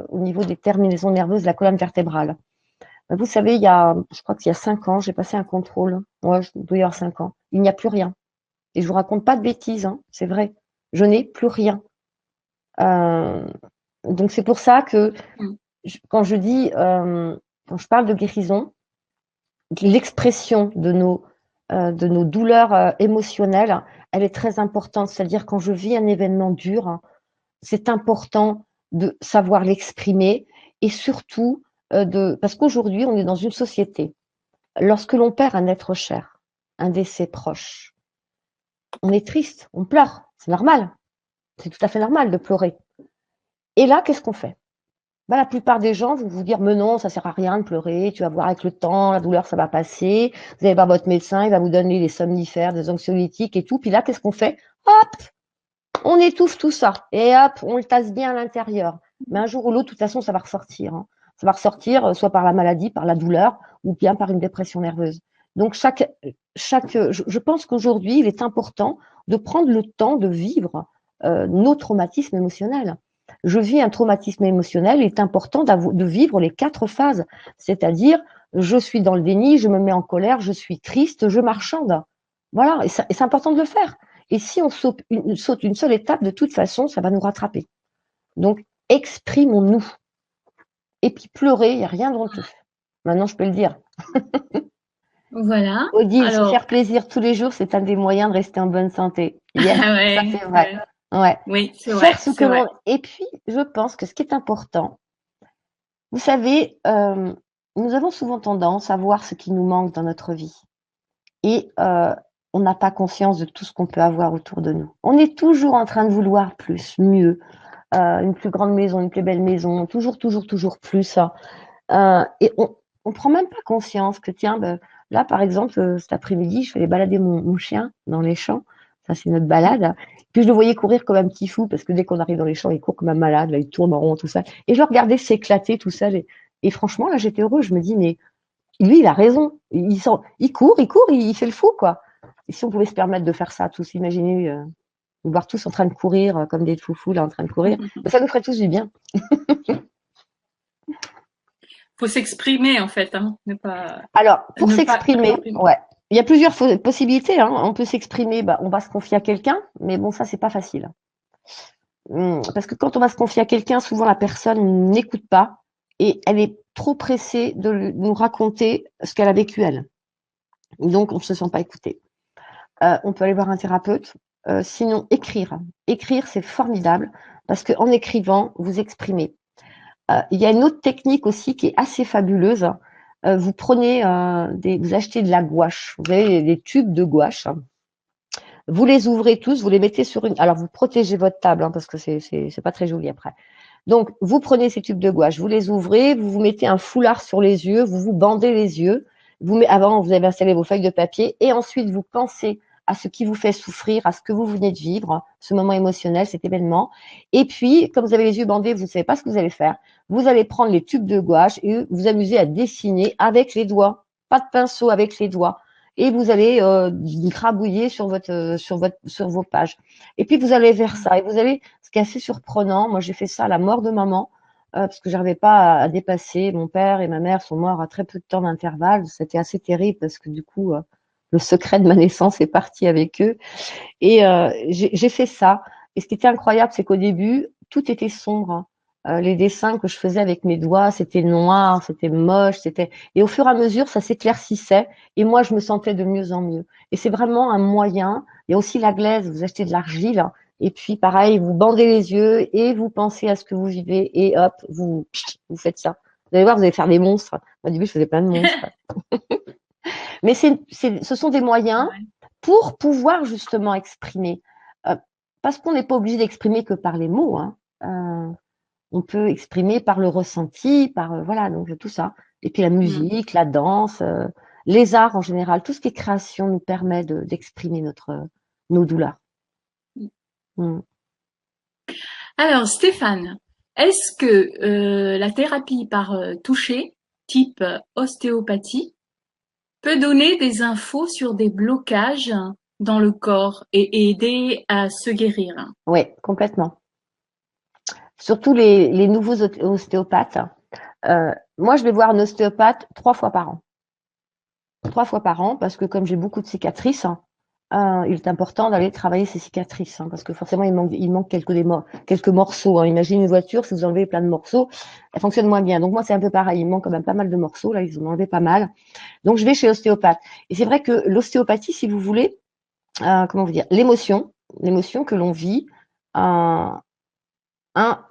Speaker 2: au niveau des terminaisons nerveuses de la colonne vertébrale. Vous savez, je crois qu'il y a 5 ans, j'ai passé un contrôle. Ouais, je dois y avoir 5 ans. Il n'y a plus rien. Et je vous raconte pas de bêtises, hein, c'est vrai. Je n'ai plus rien. Donc c'est pour ça que quand je dis, quand je parle de guérison, l'expression de nos douleurs émotionnelles, elle est très importante. C'est-à-dire quand je vis un événement dur, c'est important de savoir l'exprimer, et surtout parce qu'aujourd'hui on est dans une société. Lorsque l'on perd un être cher, un décès proche, on est triste, on pleure, c'est normal, c'est tout à fait normal de pleurer. Et là, qu'est-ce qu'on fait? La plupart des gens vont vous dire, mais non, ça sert à rien de pleurer, tu vas voir avec le temps, la douleur, ça va passer, vous allez voir votre médecin, il va vous donner des somnifères, des anxiolytiques et tout. Puis là, qu'est-ce qu'on fait? Hop, on étouffe tout ça et hop, on le tasse bien à l'intérieur. Mais un jour ou l'autre, de toute façon, ça va ressortir. Hein. Ça va ressortir soit par la maladie, par la douleur, ou bien par une dépression nerveuse. Donc, je pense qu'aujourd'hui, il est important de prendre le temps de vivre nos traumatismes émotionnels. Je vis un traumatisme émotionnel, il est important de vivre les 4 phases, c'est-à-dire je suis dans le déni, je me mets en colère, je suis triste, je marchande. Voilà, et c'est important de le faire. Et si on saute une seule étape, de toute façon, ça va nous rattraper. Donc, exprimons-nous. Et puis pleurer, il n'y a rien de honteux. Maintenant, je peux le dire.
Speaker 1: Voilà.
Speaker 2: Odile, se
Speaker 1: Alors,
Speaker 2: faire plaisir tous les jours, c'est un des moyens de rester en bonne santé. Yes, ça
Speaker 1: ouais,
Speaker 2: c'est vrai. Ouais.
Speaker 1: oui, c'est vrai,
Speaker 2: Faire ce que
Speaker 1: c'est vrai.
Speaker 2: l'on. Et puis, je pense que ce qui est important, vous savez, nous avons souvent tendance à voir ce qui nous manque dans notre vie. Et on n'a pas conscience de tout ce qu'on peut avoir autour de nous. On est toujours en train de vouloir plus, mieux, une plus grande maison, une plus belle maison, toujours, toujours, toujours plus. Et on prend même pas conscience que, tiens, là, par exemple, cet après-midi, je vais aller balader mon chien dans les champs. Ça, c'est notre balade. Puis je le voyais courir comme un petit fou, parce que dès qu'on arrive dans les champs, il court comme un malade, là, il tourne en rond, tout ça. Et je le regardais s'éclater, tout ça. Et franchement, là, j'étais heureuse. Je me dis, mais lui, il a raison. Il court, il fait le fou, quoi. Et si on pouvait se permettre de faire ça, tous, imaginez, nous voir tous en train de courir, comme des foufous, là, en train de courir, ça nous ferait tous du bien.
Speaker 1: Faut s'exprimer en fait, hein, ne pas
Speaker 2: Alors, pour
Speaker 1: ne pas
Speaker 2: s'exprimer, ouais. Il y a plusieurs possibilités, hein. On peut s'exprimer, on va se confier à quelqu'un, mais bon, ça, c'est pas facile. Parce que quand on va se confier à quelqu'un, souvent la personne n'écoute pas et elle est trop pressée de nous raconter ce qu'elle a vécu elle. Donc, on ne se sent pas écouté. On peut aller voir un thérapeute. Sinon, écrire. Écrire, c'est formidable parce qu'en écrivant, vous exprimez. Il y a une autre technique aussi qui est assez fabuleuse. Vous prenez vous achetez de la gouache. Vous avez des tubes de gouache. Vous les ouvrez tous, vous les mettez sur une. Alors, vous protégez votre table parce que c'est pas très joli après. Donc, vous prenez ces tubes de gouache, vous les ouvrez, vous vous mettez un foulard sur les yeux, vous vous bandez les yeux. Avant, vous avez installé vos feuilles de papier et ensuite, vous pensez à ce qui vous fait souffrir, à ce que vous venez de vivre, ce moment émotionnel, cet événement. Et puis, comme vous avez les yeux bandés, vous ne savez pas ce que vous allez faire. Vous allez prendre les tubes de gouache et vous amuser à dessiner avec les doigts, pas de pinceau, avec les doigts. Et vous allez grabouiller sur vos pages. Et puis vous allez vers ça. Et vous allez, ce qui est assez surprenant, moi j'ai fait ça à la mort de maman, parce que j'arrivais pas à dépasser. Mon père et ma mère sont morts à très peu de temps d'intervalle. C'était assez terrible parce que du coup, le secret de ma naissance est parti avec eux. Et j'ai fait ça. Et ce qui était incroyable, c'est qu'au début, tout était sombre. Les dessins que je faisais avec mes doigts, c'était noir, c'était moche, et au fur et à mesure, ça s'éclaircissait et moi, je me sentais de mieux en mieux. Et c'est vraiment un moyen. Il y a aussi la glaise, vous achetez de l'argile et puis pareil, vous bandez les yeux et vous pensez à ce que vous vivez et hop, vous faites ça. Vous allez voir, vous allez faire des monstres. Au début, je faisais plein de monstres. Mais ce sont des moyens
Speaker 1: Ouais.
Speaker 2: pour pouvoir justement exprimer. Parce qu'on n'est pas obligé d'exprimer que par les mots, hein. On peut exprimer par le ressenti, voilà, donc tout ça. Et puis la musique, la danse, les arts en général, tout ce qui est création nous permet d'exprimer nos douleurs. Mm.
Speaker 1: Alors, Stéphane, est-ce que la thérapie par toucher, type ostéopathie, peut donner des infos sur des blocages dans le corps et aider à se guérir?
Speaker 2: Oui, complètement. Surtout les nouveaux ostéopathes. Moi, je vais voir un ostéopathe 3 fois par an. 3 fois par an, parce que comme j'ai beaucoup de cicatrices, il est important d'aller travailler ces cicatrices, parce que forcément, il manque quelques morceaux. Hein. Imagine une voiture, si vous enlevez plein de morceaux, elle fonctionne moins bien. Donc moi, c'est un peu pareil. Il manque quand même pas mal de morceaux. Là, ils ont enlevé pas mal. Donc, je vais chez l'ostéopathe. Et c'est vrai que l'ostéopathie, si vous voulez, comment vous dire, l'émotion que l'on vit, une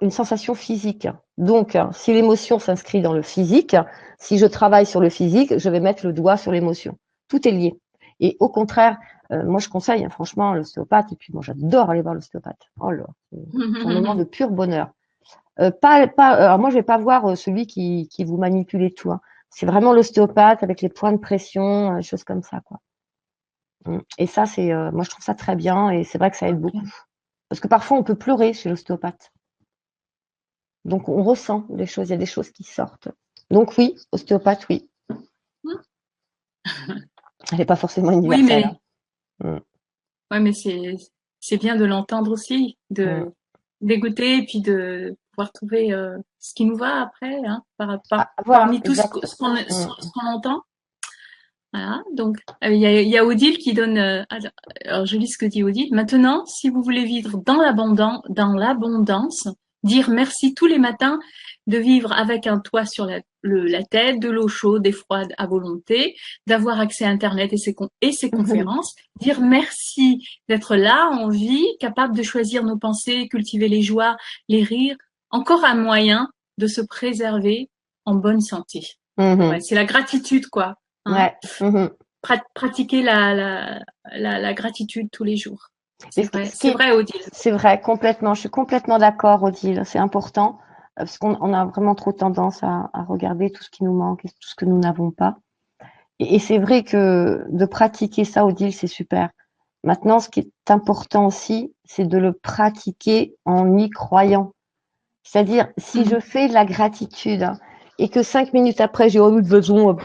Speaker 2: sensation physique. Donc, si l'émotion s'inscrit dans le physique, si je travaille sur le physique, je vais mettre le doigt sur l'émotion. Tout est lié. Et au contraire, moi je conseille franchement l'ostéopathe, et puis moi j'adore aller voir l'ostéopathe. Oh là, c'est un moment de pur bonheur. Alors moi je vais pas voir celui qui vous manipule et tout. Hein. C'est vraiment l'ostéopathe avec les points de pression, des choses comme ça, quoi. Et ça, moi je trouve ça très bien et c'est vrai que ça aide beaucoup. Parce que parfois on peut pleurer chez l'ostéopathe. Donc, on ressent des choses, il y a des choses qui sortent. Donc, oui, ostéopathe, oui. Elle n'est pas forcément
Speaker 1: Oui,
Speaker 2: universelle.
Speaker 1: mais, ouais, mais c'est bien de l'entendre aussi, d'écouter et puis de pouvoir trouver ce qui nous va après, hein,
Speaker 2: Voilà,
Speaker 1: parmi tout
Speaker 2: exact.
Speaker 1: ce qu'on entend. Voilà, donc il y a Odile qui donne. Alors je lis ce que dit Odile. Maintenant, si vous voulez vivre dans l'abondance, dire merci tous les matins, de vivre avec un toit sur la tête, de l'eau chaude et froide à volonté, d'avoir accès à Internet et ses conférences, dire merci d'être là en vie, capable de choisir nos pensées, cultiver les joies, les rires, encore un moyen de se préserver en bonne santé. Ouais, c'est la gratitude, quoi. Hein.
Speaker 2: Ouais.
Speaker 1: Pratiquer la gratitude tous les jours. C'est vrai, Odile.
Speaker 2: C'est vrai, complètement. Je suis complètement d'accord, Odile. C'est important parce qu'on a vraiment trop tendance à regarder tout ce qui nous manque et tout ce que nous n'avons pas. Et c'est vrai que de pratiquer ça, Odile, c'est super. Maintenant, ce qui est important aussi, c'est de le pratiquer en y croyant. C'est-à-dire, si je fais de la gratitude et que 5 minutes après, j'ai de besoin,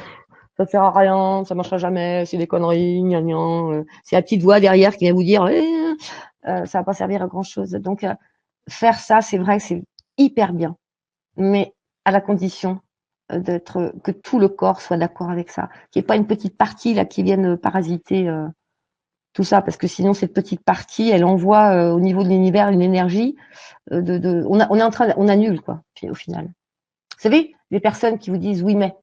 Speaker 2: ça ne sert à rien, ça ne marchera jamais, c'est des conneries, gna gna, c'est la petite voix derrière qui vient vous dire ça va pas servir à grand-chose. Donc, faire ça, c'est vrai que c'est hyper bien, mais à la condition que tout le corps soit d'accord avec ça, qu'il n'y ait pas une petite partie là qui vienne parasiter tout ça, parce que sinon cette petite partie, elle envoie au niveau de l'univers une énergie on est en train, on annule quoi, au final. Vous savez, les personnes qui vous disent oui mais,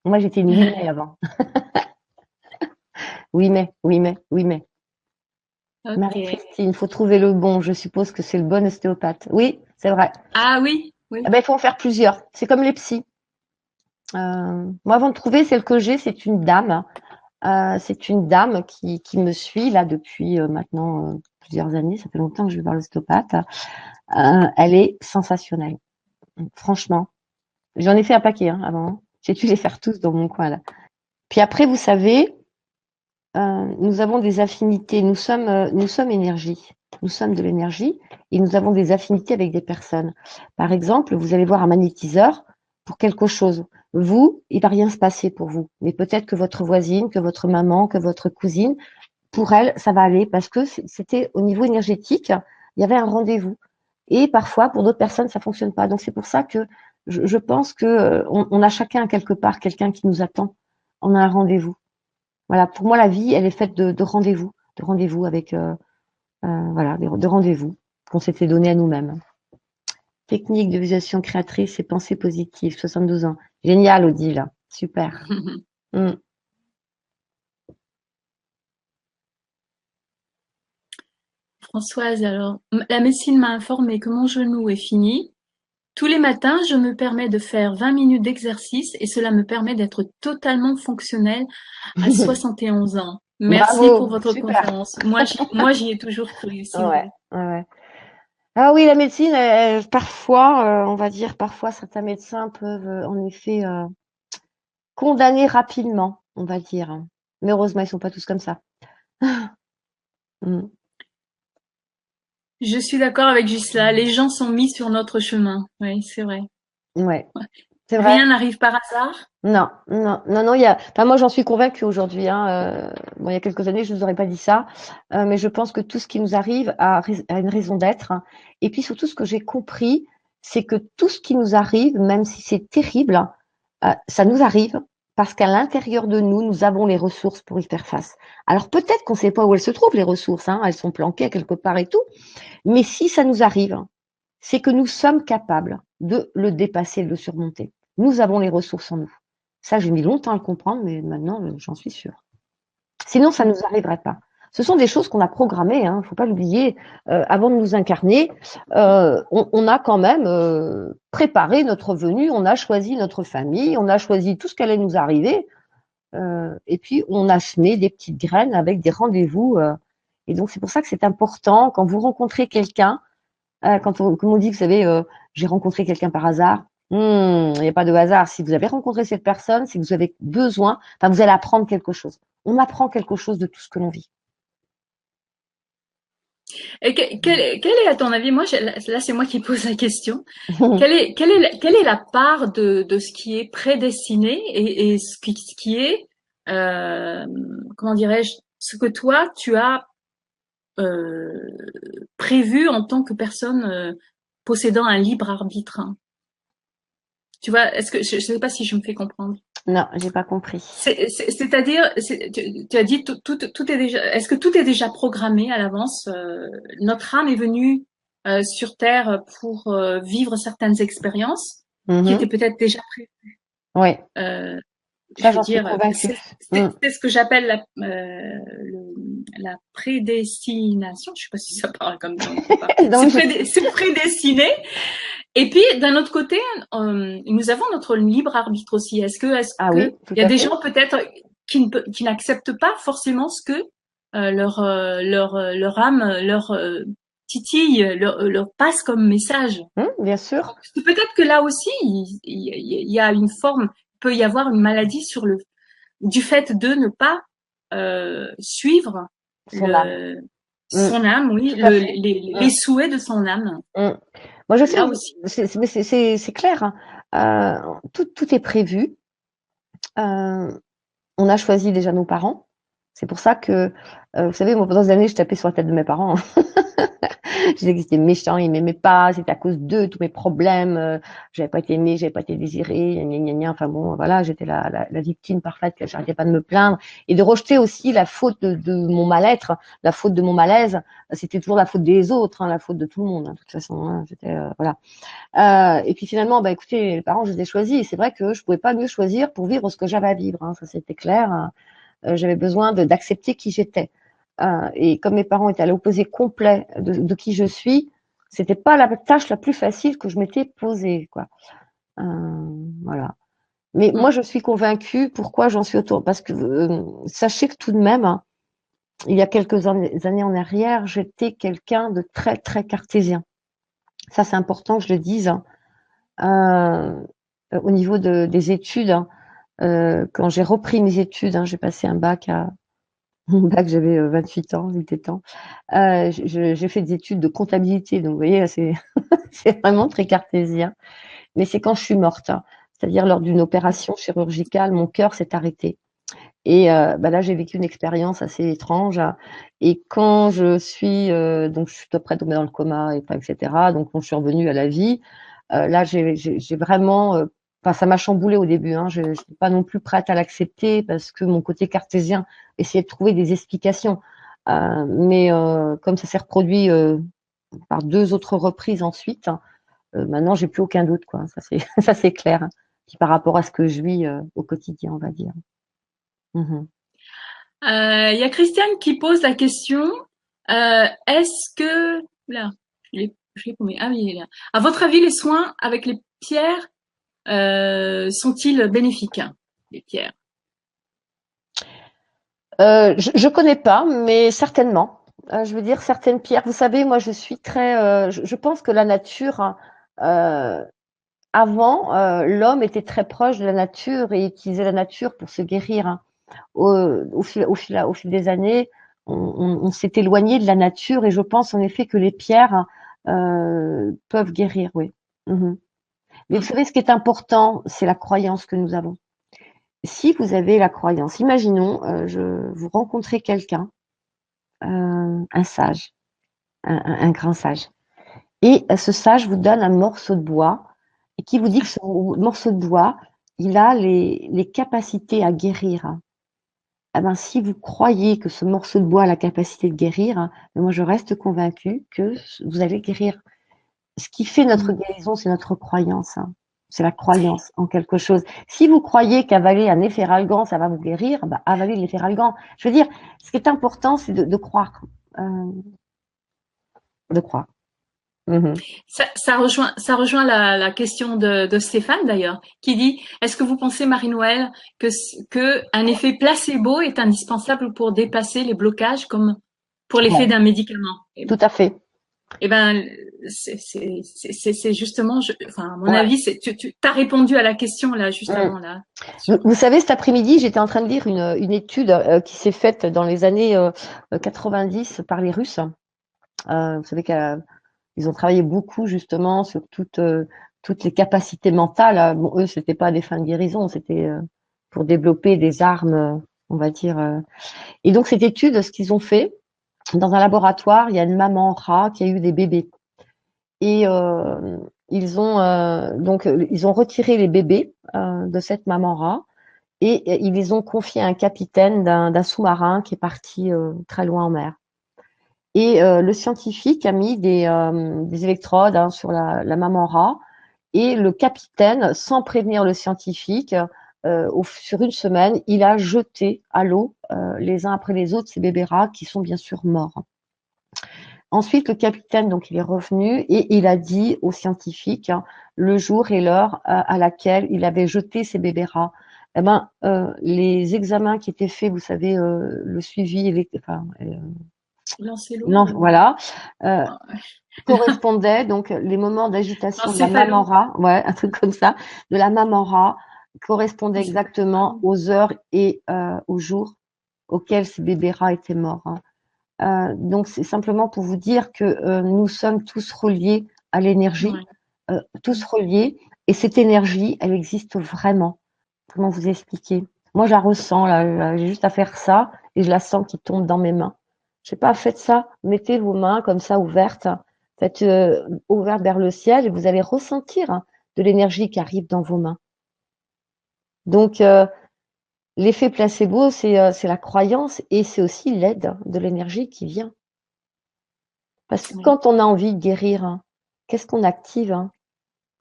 Speaker 2: moi j'étais une oui mais avant, oui mais, oui mais, oui mais.
Speaker 1: Ok.
Speaker 2: Marie-Christine, il faut trouver le bon. Je suppose que c'est le bon ostéopathe. Oui, c'est vrai.
Speaker 1: Ah oui,
Speaker 2: Eh
Speaker 1: oui.
Speaker 2: ben, il faut en faire plusieurs. C'est comme les psys. Moi, avant de trouver celle que j'ai, c'est une dame. C'est une dame qui me suit là depuis maintenant plusieurs années. Ça fait longtemps que je vais voir l'ostéopathe. Elle est sensationnelle. Franchement, j'en ai fait un paquet avant. Hein. J'ai dû les faire tous dans mon coin là. Puis après, vous savez, nous avons des affinités. Nous sommes énergie. Nous sommes de l'énergie et nous avons des affinités avec des personnes. Par exemple, vous allez voir un magnétiseur pour quelque chose. Vous, il va rien se passer pour vous. Mais peut-être que votre voisine, que votre maman, que votre cousine, pour elle, ça va aller parce que c'était au niveau énergétique, il y avait un rendez-vous. Et parfois, pour d'autres personnes, ça fonctionne pas. Donc c'est pour ça que je pense que on a chacun quelque part quelqu'un qui nous attend. On a un rendez-vous. Voilà, pour moi, la vie, elle est faite de rendez-vous avec, voilà, de rendez-vous qu'on s'était donné à nous-mêmes. Technique de visualisation créatrice et pensée positive, 72 ans. Génial, Odile. Super. Mm.
Speaker 1: Françoise, alors, la médecine m'a informé que mon genou est fini. Tous les matins, je me permets de faire 20 minutes d'exercice et cela me permet d'être totalement fonctionnelle à 71 ans. Merci pour
Speaker 2: Bravo,
Speaker 1: votre
Speaker 2: super.
Speaker 1: conférence. J'y ai toujours cru, c'est
Speaker 2: Ouais,
Speaker 1: vrai.
Speaker 2: ouais. Ah oui, la médecine, parfois, on va dire, parfois certains médecins peuvent en effet condamner rapidement, on va dire. Mais heureusement, ils sont pas tous comme ça. Mm.
Speaker 1: Je suis d'accord avec Gisela. Les gens sont mis sur notre chemin. Oui, c'est vrai.
Speaker 2: Ouais, c'est vrai.
Speaker 1: Rien n'arrive par hasard.
Speaker 2: Non, non, non, non, enfin, moi, j'en suis convaincue aujourd'hui, hein. Bon, il y a quelques années, je ne vous aurais pas dit ça, mais je pense que tout ce qui nous arrive a une raison d'être. Hein. Et puis surtout, ce que j'ai compris, c'est que tout ce qui nous arrive, même si c'est terrible, ça nous arrive parce qu'à l'intérieur de nous, nous avons les ressources pour y faire face. Alors peut-être qu'on ne sait pas où elles se trouvent, les ressources, hein, elles sont planquées quelque part et tout, mais si ça nous arrive, c'est que nous sommes capables de le dépasser, de le surmonter. Nous avons les ressources en nous. Ça, j'ai mis longtemps à le comprendre, mais maintenant, j'en suis sûre. Sinon, ça ne nous arriverait pas. Ce sont des choses qu'on a programmées, il ne faut pas l'oublier. Avant de nous incarner, on a quand même préparé notre venue, on a choisi notre famille, on a choisi tout ce qui allait nous arriver, et puis on a semé des petites graines avec des rendez-vous. Et donc, c'est pour ça que c'est important, quand vous rencontrez quelqu'un, comme on dit, vous savez, j'ai rencontré quelqu'un par hasard. Il n'y a pas de hasard. Si vous avez rencontré cette personne, c'est que vous avez besoin, enfin, vous allez apprendre quelque chose. On apprend quelque chose de tout ce que l'on vit.
Speaker 1: Et quelle est, à ton avis, là, c'est moi qui pose la question. Quelle est la part de ce qui est prédestiné et ce qui est, euh, comment dirais-je, ce que toi, tu as euh, prévu en tant que personne possédant un libre arbitre. Hein. Tu vois, est-ce que je sais pas si je me fais comprendre.
Speaker 2: Non, j'ai pas compris.
Speaker 1: C'est-à-dire, tu as dit tout est déjà. Est-ce que tout est déjà programmé à l'avance? Notre âme est venue sur Terre pour vivre certaines expériences qui étaient
Speaker 2: Mhm.
Speaker 1: peut-être déjà prévues.
Speaker 2: Oui,
Speaker 1: Euh,
Speaker 2: ça,
Speaker 1: je veux
Speaker 2: j'en suis
Speaker 1: dire,
Speaker 2: convaincue. Mm.
Speaker 1: c'est ce que j'appelle la prédestination. Je sais pas si ça parle comme ça ou pas.
Speaker 2: Donc,
Speaker 1: C'est prédestiné. Et puis, d'un autre côté, nous avons notre libre arbitre aussi. Est-ce
Speaker 2: ah
Speaker 1: que
Speaker 2: oui, tout
Speaker 1: il y a
Speaker 2: à
Speaker 1: des
Speaker 2: fait.
Speaker 1: gens peut-être qui n'acceptent pas forcément ce que leur âme, leur titille, leur passe comme message.
Speaker 2: Bien sûr.
Speaker 1: Peut-être que là aussi, il y a une forme, il peut y avoir une maladie du fait de ne pas suivre
Speaker 2: Son âme. Mm.
Speaker 1: son âme, oui,
Speaker 2: Tout à fait.
Speaker 1: les souhaits de son âme.
Speaker 2: Mm. Moi, je sais,
Speaker 1: Là aussi.
Speaker 2: c'est clair. Hein. Tout est prévu. On a choisi déjà nos parents. C'est pour ça que, vous savez, moi, pendant des années, je tapais sur la tête de mes parents. Je disais qu'ils étaient méchants, ils m'aimaient pas, c'était à cause d'eux, tous mes problèmes, j'avais pas été aimée, j'avais pas été désirée, gna gna gna. Enfin bon, voilà, j'étais la victime parfaite, que j'arrêtais pas de me plaindre et de rejeter aussi la faute de mon mal-être, la faute de mon malaise. C'était toujours la faute des autres, hein, la faute de tout le monde, hein, de toute façon. Hein, j'étais, voilà. Et puis finalement, bah écoutez, les parents, je les ai choisis. Et c'est vrai que je pouvais pas mieux choisir pour vivre ce que j'avais à vivre. Hein, ça c'était clair. J'avais besoin d'accepter qui j'étais. Et comme mes parents étaient à l'opposé complet de qui je suis, c'était pas la tâche la plus facile que je m'étais posée, quoi. Voilà. Mais
Speaker 1: Mm.
Speaker 2: moi, je suis convaincue. Pourquoi j'en suis autour? Parce que sachez que tout de même, hein, il y a quelques années en arrière, j'étais quelqu'un de très très cartésien. Ça, c'est important que je le dise. Hein. Au niveau des études, hein, quand j'ai repris mes études, hein, j'ai passé un bac à mon bac, j'avais 28 ans, il était temps. J'ai fait des études de comptabilité, donc vous voyez, c'est c'est vraiment très cartésien. Mais c'est quand je suis morte, hein. C'est-à-dire lors d'une opération chirurgicale, mon cœur s'est arrêté. Et bah là, j'ai vécu une expérience assez étrange. Hein. Et quand je suis donc je suis à peu près tombée dans le coma, et etc. Donc quand je suis revenue à la vie, là, j'ai vraiment, enfin, ça m'a chamboulée au début. Hein. Je n'étais pas non plus prête à l'accepter parce que mon côté cartésien essayait de trouver des explications. Mais comme ça s'est reproduit par deux autres reprises ensuite, hein, maintenant, j'ai plus aucun doute, quoi. Ça, c'est ça, c'est clair. Hein. Puis par rapport à ce que je vis au quotidien, on va dire. Mhm.
Speaker 1: Il y a Christiane qui pose la question, est-ce que, là, je l'ai promis. Ah oui, il est là. À votre avis, les soins avec les pierres sont-ils bénéfiques, les pierres?
Speaker 2: Je connais pas, mais certainement. Je veux dire certaines pierres. Vous savez, moi, je suis très. Je pense que la nature, hein, avant, l'homme était très proche de la nature et utilisait la nature pour se guérir. Hein. Au fil des années, on s'est éloigné de la nature et je pense en effet que les pierres peuvent guérir. Oui. Mhm. Mais vous
Speaker 1: Mm.
Speaker 2: savez, ce qui est important, c'est la croyance que nous avons. Si vous avez la croyance, imaginons, vous rencontrez quelqu'un, un sage, un grand sage, et ce sage vous donne un morceau de bois et qui vous dit que ce morceau de bois, il a les capacités à guérir. Hein. Eh ben, si vous croyez que ce morceau de bois a la capacité de guérir, hein, moi je reste convaincue que vous allez guérir. Ce qui fait notre
Speaker 1: Mm.
Speaker 2: guérison, c'est notre croyance. Hein. C'est la croyance en quelque chose. Si vous croyez qu'avaler un efferalgan, ça va vous guérir, bah, avalez l'efferalgan. Je veux dire, ce qui est important, c'est de croire. Euh, de croire. Mhm.
Speaker 1: Ça rejoint la question de Stéphane d'ailleurs, qui dit, est-ce que vous pensez, Marie-Noël, que un effet placebo est indispensable pour dépasser les blocages comme pour l'effet
Speaker 2: Ouais,
Speaker 1: d'un médicament?
Speaker 2: tout à fait.
Speaker 1: Eh ben, c'est justement, enfin, à mon
Speaker 2: Ouais.
Speaker 1: avis, tu as répondu à la question là, juste
Speaker 2: Mm.
Speaker 1: avant là.
Speaker 2: Vous savez, cet après-midi, j'étais en train de lire une étude qui s'est faite dans les années 90 par les Russes. Vous savez qu'ils ont travaillé beaucoup justement sur toutes les capacités mentales. Hein. Bon, eux, c'était pas des fins de guérison, c'était pour développer des armes, on va dire. Et donc cette étude, ce qu'ils ont fait dans un laboratoire, il y a une maman rat qui a eu des bébés et ils ont retiré les bébés de cette maman rat et ils les ont confiés à un capitaine d'un sous-marin qui est parti très loin en mer. Et le scientifique a mis des électrodes hein, sur la maman rat et le capitaine, sans prévenir le scientifique, sur une semaine, il a jeté à l'eau les uns après les autres ces bébés rats qui sont bien sûr morts. Ensuite, le capitaine, donc, il est revenu et il a dit aux scientifiques hein, le jour et l'heure à laquelle il avait jeté ces bébés rats. Eh ben, les examens qui étaient faits, vous savez, le suivi,
Speaker 1: Lancer
Speaker 2: non,
Speaker 1: l'eau.
Speaker 2: voilà, euh, correspondaient donc les moments d'agitation de la maman
Speaker 1: Encéphalo.
Speaker 2: rat, ouais, un truc comme ça, de la maman rat correspondaient exactement
Speaker 1: Encéphalo.
Speaker 2: aux heures et aux jours auxquels ces bébés rats étaient morts. Hein. Donc c'est simplement pour vous dire que nous sommes tous reliés à l'énergie,
Speaker 1: Ouais.
Speaker 2: tous reliés, et cette énergie, elle existe vraiment. Comment vous expliquer? Moi, je la ressens là, j'ai juste à faire ça et je la sens qui tombe dans mes mains. Je sais pas, faites ça, mettez vos mains comme ça ouvertes, faites ouvertes vers le ciel et vous allez ressentir de l'énergie qui arrive dans vos mains. Donc, l'effet placebo, c'est la croyance et c'est aussi l'aide de l'énergie qui vient. Parce que
Speaker 1: Oui.
Speaker 2: quand on a envie de guérir, qu'est-ce qu'on active?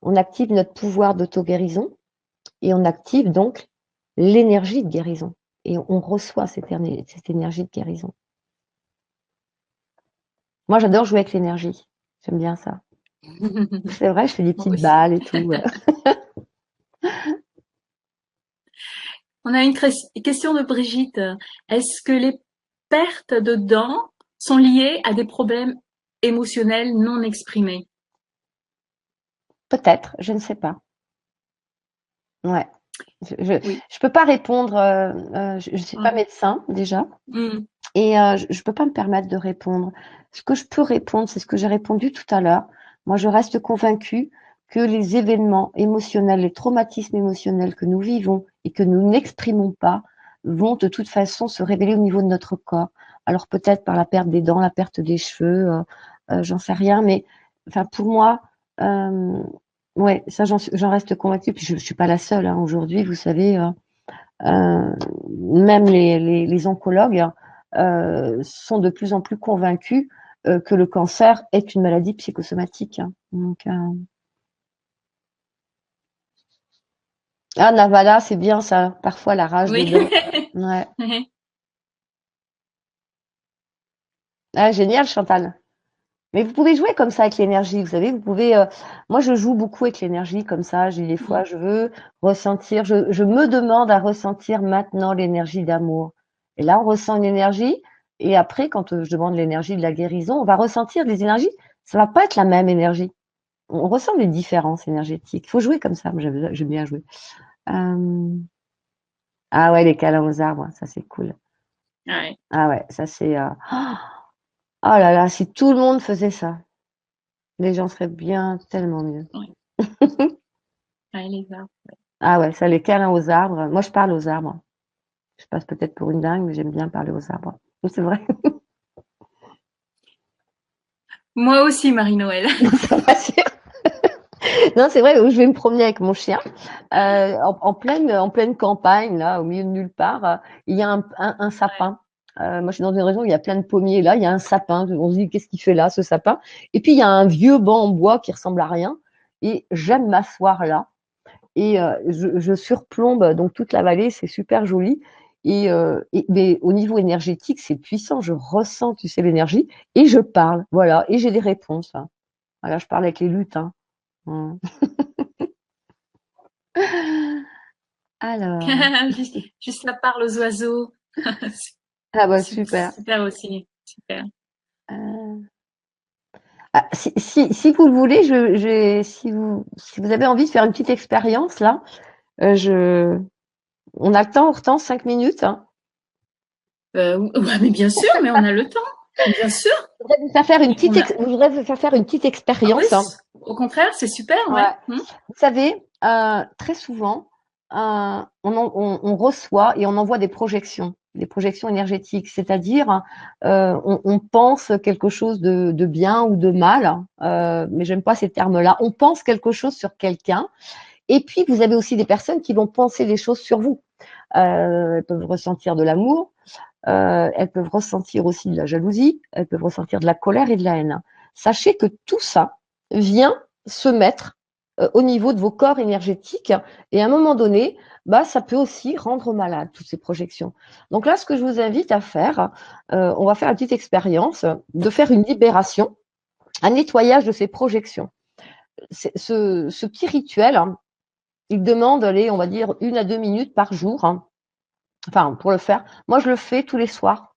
Speaker 2: On active notre pouvoir d'auto-guérison et on active donc l'énergie de guérison. Et on reçoit cette énergie de guérison. Moi, j'adore jouer avec l'énergie. J'aime bien ça. C'est vrai, je fais des
Speaker 1: Moi
Speaker 2: petites
Speaker 1: aussi.
Speaker 2: balles et tout.
Speaker 1: On a une question de Brigitte. Est-ce que les pertes de dents sont liées à des problèmes émotionnels non exprimés?
Speaker 2: Peut-être, je ne sais pas. Ouais. Je je,
Speaker 1: Oui.
Speaker 2: je peux pas répondre. Je suis pas
Speaker 1: Mm.
Speaker 2: médecin déjà,
Speaker 1: Mm.
Speaker 2: et je peux pas me permettre de répondre. Ce que je peux répondre, c'est ce que j'ai répondu tout à l'heure. Moi, je reste convaincue que les événements émotionnels, les traumatismes émotionnels que nous vivons et que nous n'exprimons pas vont de toute façon se révéler au niveau de notre corps. Alors peut-être par la perte des dents, la perte des cheveux, j'en sais rien, mais enfin pour moi, euh, ouais, ça j'en reste convaincue. Puis je suis pas la seule. Hein. Aujourd'hui, vous savez, même les oncologues sont de plus en plus convaincus que le cancer est une maladie psychosomatique. Hein. Donc, ah, Navala, c'est bien ça. Parfois, la rage des
Speaker 1: Oui.
Speaker 2: dents. Ouais. Ah, génial, Chantal. Mais vous pouvez jouer comme ça avec l'énergie, vous savez, vous pouvez. Moi, je joue beaucoup avec l'énergie comme ça. J'ai des fois, je veux ressentir. Je me demande à ressentir maintenant l'énergie d'amour. Et là, on ressent une énergie. Et après, quand je demande l'énergie de la guérison, on va ressentir des énergies. Ça va pas être la même énergie. On ressent des différences énergétiques. Il faut jouer comme ça. Moi, j'aime bien jouer. Euh, Ah ouais, les câlins aux arbres, ça c'est cool.
Speaker 1: Ouais.
Speaker 2: Ah ouais, ça c'est. Oh là là, si tout le monde faisait ça, les gens seraient bien tellement mieux.
Speaker 1: Ouais. Ouais, les arbres.
Speaker 2: Ah ouais, ça, les câlins aux arbres. Moi, je parle aux arbres. Je passe peut-être pour une dingue, mais j'aime bien parler aux arbres. Oui, c'est vrai.
Speaker 1: Moi aussi, Marie-Noël.
Speaker 2: Ça m'assure. Non, c'est vrai, je vais me promener avec mon chien en pleine campagne, là, au milieu de nulle part. Il y a un
Speaker 1: Ouais.
Speaker 2: sapin. Moi, je suis dans une région où il y a plein de pommiers. Là, il y a un sapin. On se dit, qu'est-ce qu'il fait là, ce sapin? Et puis, il y a un vieux banc en bois qui ressemble à rien. Et j'aime m'asseoir là. Et je surplombe donc toute la vallée. C'est super joli. Mais au niveau énergétique, c'est puissant. Je ressens, tu sais, l'énergie. Et je parle. Voilà. Et j'ai des réponses. Hein. Voilà, je parle avec les lutins. Mmh. Alors,
Speaker 1: Juste la parle aux oiseaux.
Speaker 2: ah bah super.
Speaker 1: Super aussi. Super.
Speaker 2: Euh, ah, si vous le voulez, si vous avez envie de faire une petite expérience là, on a le temps, Hortense, 5 minutes. Hein.
Speaker 1: Ouais, mais bien sûr, mais on a le temps. Bien sûr.
Speaker 2: Je voudrais vous faire faire une
Speaker 1: On a.
Speaker 2: je voudrais vous faire faire une petite
Speaker 1: Ah oui,
Speaker 2: expérience. Hein.
Speaker 1: au contraire, c'est super, ouais.
Speaker 2: Ouais. Vous savez, très souvent, on reçoit et on envoie des projections énergétiques, c'est-à-dire on pense quelque chose de bien ou de mal, mais j'aime pas ces termes-là. On pense quelque chose sur quelqu'un, et puis vous avez aussi des personnes qui vont penser des choses sur vous. Elles peuvent ressentir de l'amour, elles peuvent ressentir aussi de la jalousie, elles peuvent ressentir de la colère et de la haine. Sachez que tout ça vient se mettre au niveau de vos corps énergétiques et à un moment donné, bah, ça peut aussi rendre malade toutes ces projections. Donc là, ce que je vous invite à faire, on va faire une petite expérience de faire une libération, un nettoyage de ces projections. Ce petit rituel, hein, il demande, allez, on va dire 1 à 2 minutes par jour, hein, enfin pour le faire. Moi, je le fais tous les soirs.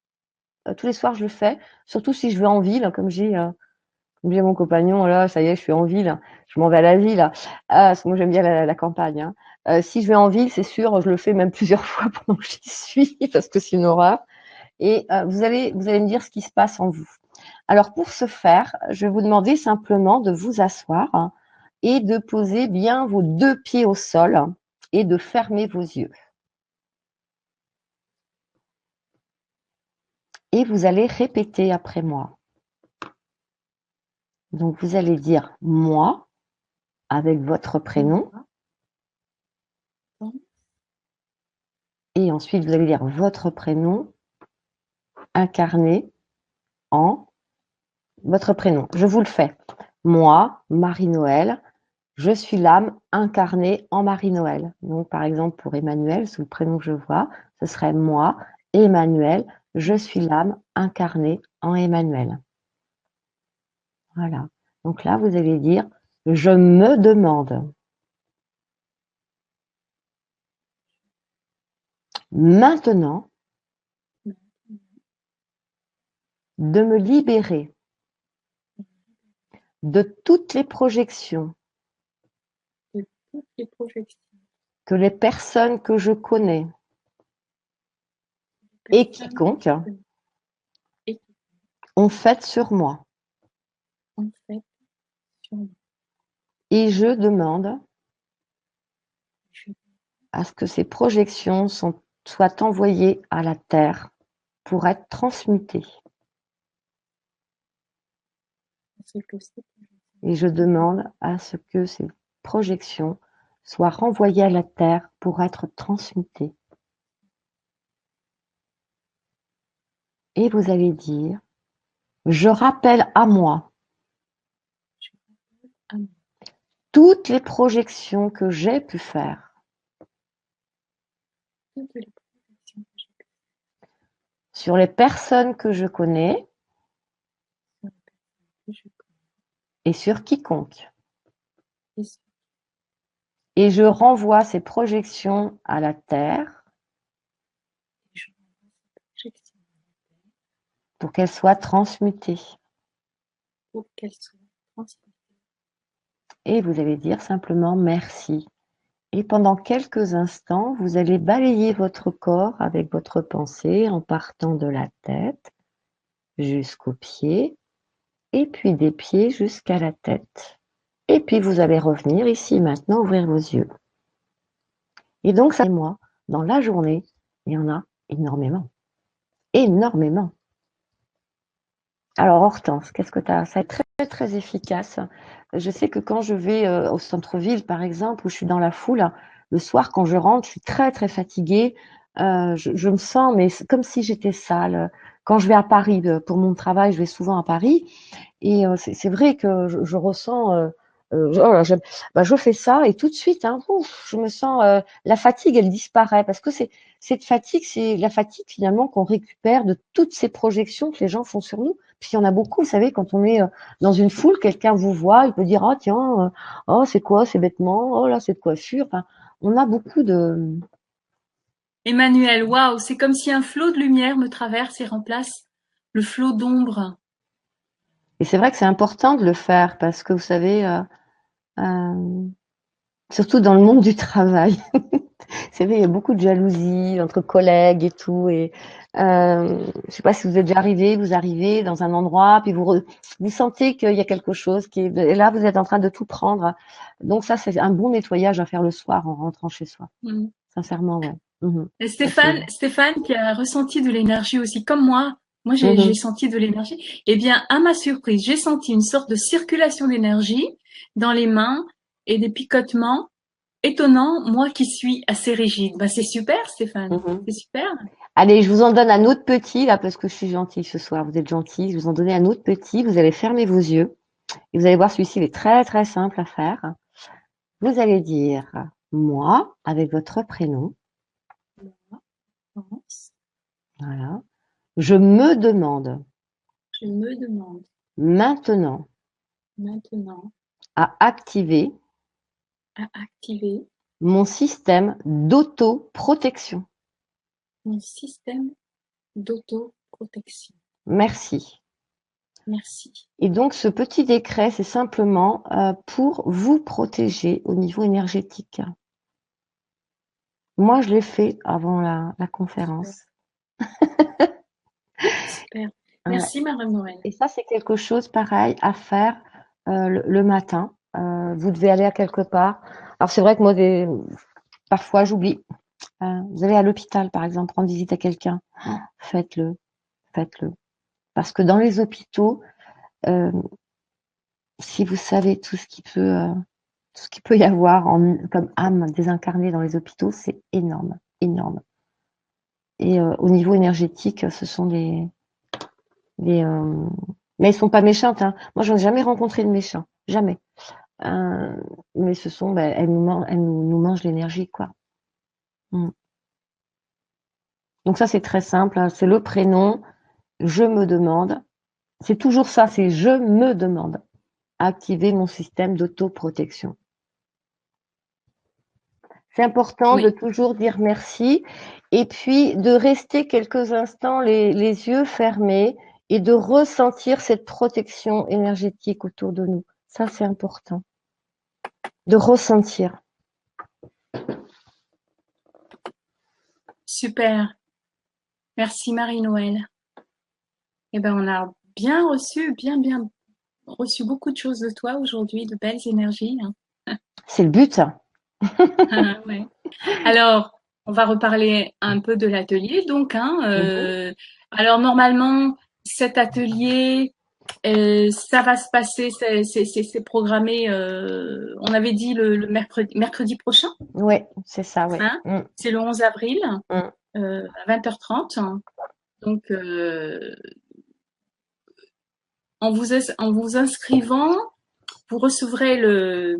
Speaker 2: Tous les soirs, je le fais, surtout si je vais en ville, comme j'ai mon compagnon, là, ça y est, je suis en ville, je m'en vais à la ville, parce que moi j'aime bien la campagne. Hein. Si je vais en ville, c'est sûr, je le fais même plusieurs fois pendant que j'y suis, parce que c'est une horreur. Et vous allez me dire ce qui se passe en vous. Alors pour ce faire, je vais vous demander simplement de vous asseoir hein, et de poser bien vos 2 pieds au sol hein, et de fermer vos yeux. et vous allez répéter après moi. Donc, vous allez dire moi avec votre prénom et ensuite vous allez dire votre prénom incarné en votre prénom. Je vous le fais. Moi, Marie-Noël, je suis l'âme incarnée en Marie-Noël. Donc, par exemple, pour Emmanuel, c'est le prénom que je vois, ce serait moi, Emmanuel, je suis l'âme incarnée en Emmanuel. Voilà. Donc là, vous allez dire, je me demande maintenant de me libérer de toutes les projections que les personnes que je connais et quiconque ont faites sur moi. Et je demande à ce que ces projections soient envoyées à la Terre pour être transmutées. Et je demande à ce que ces projections soient renvoyées à la Terre pour être transmutées. Et vous allez dire, je rappelle à moi toutes les projections que j'ai pu faire sur les personnes que je connais et sur quiconque. Et je renvoie ces projections à la Terre pour qu'elles soient transmutées. Et vous allez dire simplement merci. Et pendant quelques instants, vous allez balayer votre corps avec votre pensée en partant de la tête jusqu'aux pieds et puis des pieds jusqu'à la tête. Et puis vous allez revenir ici maintenant, ouvrir vos yeux. Et donc, ça, moi, dans la journée, il y en a énormément. Énormément. Alors, Hortense, qu'est-ce que tu as? Ça est très, très efficace. Je sais que quand je vais au centre-ville, par exemple, où je suis dans la foule, le soir, quand je rentre, je suis très, très fatiguée. Je me sens, mais comme si j'étais sale. Quand je vais à Paris, pour mon travail, je vais souvent à Paris. Et c'est vrai que je ressens, je fais ça et tout de suite, hein, ouf, je me sens, la fatigue, elle disparaît parce que cette fatigue, c'est la fatigue finalement qu'on récupère de toutes ces projections que les gens font sur nous. Puis il y en a beaucoup, vous savez, quand on est dans une foule, quelqu'un vous voit, il peut dire, ah tiens, oh c'est quoi ces vêtements, oh là cette coiffure. Enfin, on a beaucoup de.
Speaker 1: Emmanuel, waouh, c'est comme si un flot de lumière me traverse et remplace le flot d'ombre.
Speaker 2: Et c'est vrai que c'est important de le faire parce que vous savez, surtout dans le monde du travail. C'est vrai, il y a beaucoup de jalousie entre collègues et tout. Et je sais pas si vous êtes déjà arrivé, vous arrivez dans un endroit, puis vous sentez qu'il y a quelque chose qui est. Et là, vous êtes en train de tout prendre. Donc ça, c'est un bon nettoyage à faire le soir en rentrant chez soi.
Speaker 1: Mm.
Speaker 2: Sincèrement, ouais. Mhm.
Speaker 1: Et
Speaker 2: Ça, c'est.
Speaker 1: Stéphane qui a ressenti de l'énergie aussi, comme moi j'ai
Speaker 2: Mhm.
Speaker 1: senti de l'énergie. Eh bien, à ma surprise, j'ai senti une sorte de circulation d'énergie dans les mains et des picotements étonnants, moi qui suis assez rigide. Bah, c'est super, Stéphane,
Speaker 2: Mhm.
Speaker 1: c'est super.
Speaker 2: Allez, je vous en donne un autre petit là parce que je suis gentille ce soir. Vous êtes gentille. Je vous en donne un autre petit. Vous allez fermer vos yeux et vous allez voir celui-ci, il est très très simple à faire. Vous allez dire moi avec votre prénom. Voilà. Je me demande
Speaker 1: Je me demande
Speaker 2: maintenant
Speaker 1: maintenant
Speaker 2: à activer
Speaker 1: à activer
Speaker 2: mon système d'autoprotection.
Speaker 1: mon système d'autoprotection.
Speaker 2: Merci.
Speaker 1: Merci.
Speaker 2: Et donc, ce petit décret, c'est simplement pour vous protéger au niveau énergétique. Moi, je l'ai fait avant la conférence.
Speaker 1: Super.
Speaker 2: Ouais.
Speaker 1: Merci, Madame Noël.
Speaker 2: Et ça, c'est quelque chose pareil à faire le matin. Vous devez aller à quelque part. Alors, c'est vrai que moi, parfois, j'oublie. Vous allez à l'hôpital, par exemple, rendre visite à quelqu'un. Faites-le. faites-le. Parce que dans les hôpitaux, si vous savez tout ce qui peut y avoir comme âme désincarnée dans les hôpitaux, c'est énorme, énorme. Et au niveau énergétique, ce sont mais ils sont pas méchantes, hein. Moi, j'en ai jamais rencontré de méchants, jamais. Mais ce sont, elles nous mangent l'énergie, quoi. Mm. Donc ça, c'est très simple, hein. C'est le prénom. Je me demande. C'est toujours ça. C'est je me demande. Activer mon système d'autoprotection. C'est important de
Speaker 1: Oui,
Speaker 2: toujours dire merci et puis de rester quelques instants les yeux fermés et de ressentir cette protection énergétique autour de nous. Ça, c'est important. De ressentir.
Speaker 1: super. Merci Marie-Noël. Eh ben, on a bien reçu, bien reçu beaucoup de choses de toi aujourd'hui, de belles énergies, hein.
Speaker 2: C'est le but.
Speaker 1: Ouais. Alors, on va reparler un peu de l'atelier, donc, hein.
Speaker 2: Mhm.
Speaker 1: Alors, normalement, cet atelier, ça va se passer, c'est programmé, on avait dit le mercredi prochain,
Speaker 2: Ouais, c'est ça, ouais.
Speaker 1: hein.
Speaker 2: Mm,
Speaker 1: C'est le 11 avril,
Speaker 2: mm.
Speaker 1: à 20h30. Donc, en vous inscrivant, vous recevrez le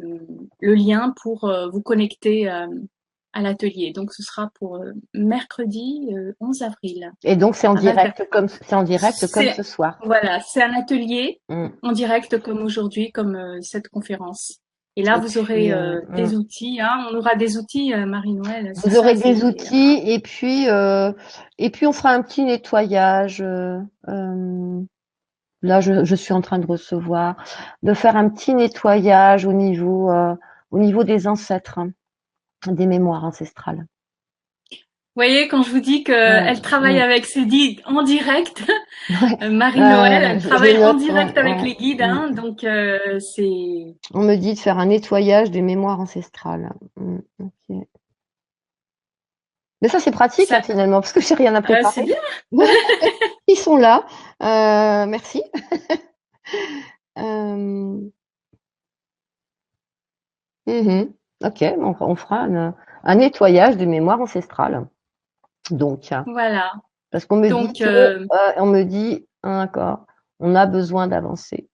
Speaker 1: lien pour vous connecter à l'atelier. Donc, ce sera pour mercredi 11 avril
Speaker 2: Et donc,
Speaker 1: à 20h.
Speaker 2: c'est en direct comme ce soir.
Speaker 1: Voilà, c'est un atelier
Speaker 2: Mm.
Speaker 1: en direct comme aujourd'hui, comme cette conférence. Et là,
Speaker 2: Et
Speaker 1: vous
Speaker 2: puis,
Speaker 1: aurez des outils, hein. On aura des outils, Marie-Noël. C'est
Speaker 2: vous
Speaker 1: ça,
Speaker 2: aurez
Speaker 1: c'est
Speaker 2: des outils et puis on fera un petit nettoyage. Là, je suis en train de faire un petit nettoyage au niveau des ancêtres, hein, des mémoires ancestrales.
Speaker 1: Vous voyez, quand je vous dis
Speaker 2: Mm,
Speaker 1: qu'elle travaille
Speaker 2: mm.
Speaker 1: avec ses guides en direct,
Speaker 2: Ouais,
Speaker 1: Marie-Noël, elle
Speaker 2: je
Speaker 1: travaille en
Speaker 2: note. Ouais,
Speaker 1: direct avec
Speaker 2: ouais.
Speaker 1: les guides,
Speaker 2: Mm.
Speaker 1: hein, donc c'est
Speaker 2: On me dit de faire un nettoyage des mémoires ancestrales. Mm, ok. Mais ça, c'est pratique, hein,
Speaker 1: ça,
Speaker 2: finalement, parce que j'ai rien à
Speaker 1: c'est
Speaker 2: préparer.
Speaker 1: bien.
Speaker 2: Ouais, ils sont là. Merci. Euh, mhm. Ok, donc on fera un nettoyage des mémoires ancestrales. Donc,
Speaker 1: Voilà.
Speaker 2: parce qu'on me dit
Speaker 1: Donc
Speaker 2: que, on me dit, ah, d'accord, on a besoin d'avancer.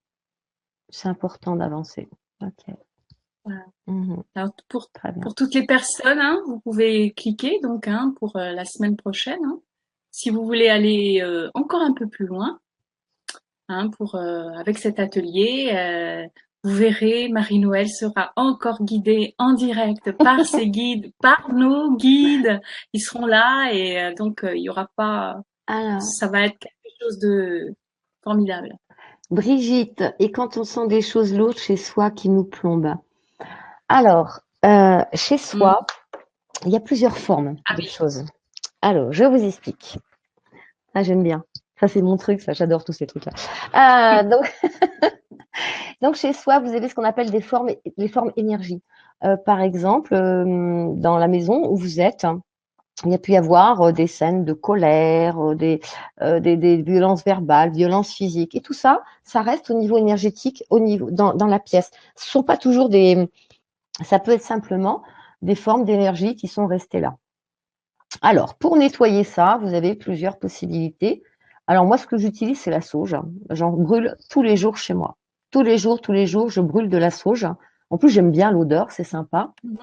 Speaker 2: C'est important d'avancer. Ok.
Speaker 1: voilà.
Speaker 2: Mhm.
Speaker 1: Alors
Speaker 2: Très bien.
Speaker 1: pour toutes les personnes, hein, vous pouvez cliquer donc, hein, pour la semaine prochaine, hein. Si vous voulez aller encore un peu plus loin, hein, pour avec cet atelier, vous verrez, Marie-Noël sera encore guidée en direct par ses guides, par nos guides. Ils seront là et donc il y aura pas,
Speaker 2: Alors,
Speaker 1: ça va être quelque chose de formidable.
Speaker 2: Brigitte, et quand on sent des choses lourdes chez soi qui nous plombent. Alors, chez
Speaker 1: Mm.
Speaker 2: soi, il y a plusieurs formes
Speaker 1: Ah
Speaker 2: de
Speaker 1: oui.
Speaker 2: choses. Alors, je vous explique. Ah, j'aime bien. Ça, c'est mon truc, ça, j'adore tous ces trucs-là. Donc, chez soi, vous avez ce qu'on appelle les formes énergie. Par exemple, dans la maison où vous êtes, il y a pu y avoir des scènes de colère, des violences verbales, violences physiques. Et tout ça, ça reste au niveau énergétique, dans la pièce. Ce sont pas toujours ça peut être simplement des formes d'énergie qui sont restées là. Alors, pour nettoyer ça, vous avez plusieurs possibilités. Alors, moi, ce que j'utilise, c'est la sauge. J'en brûle tous les jours chez moi. Tous les jours, je brûle de la sauge. En plus, j'aime bien l'odeur, c'est sympa.
Speaker 1: Mhm.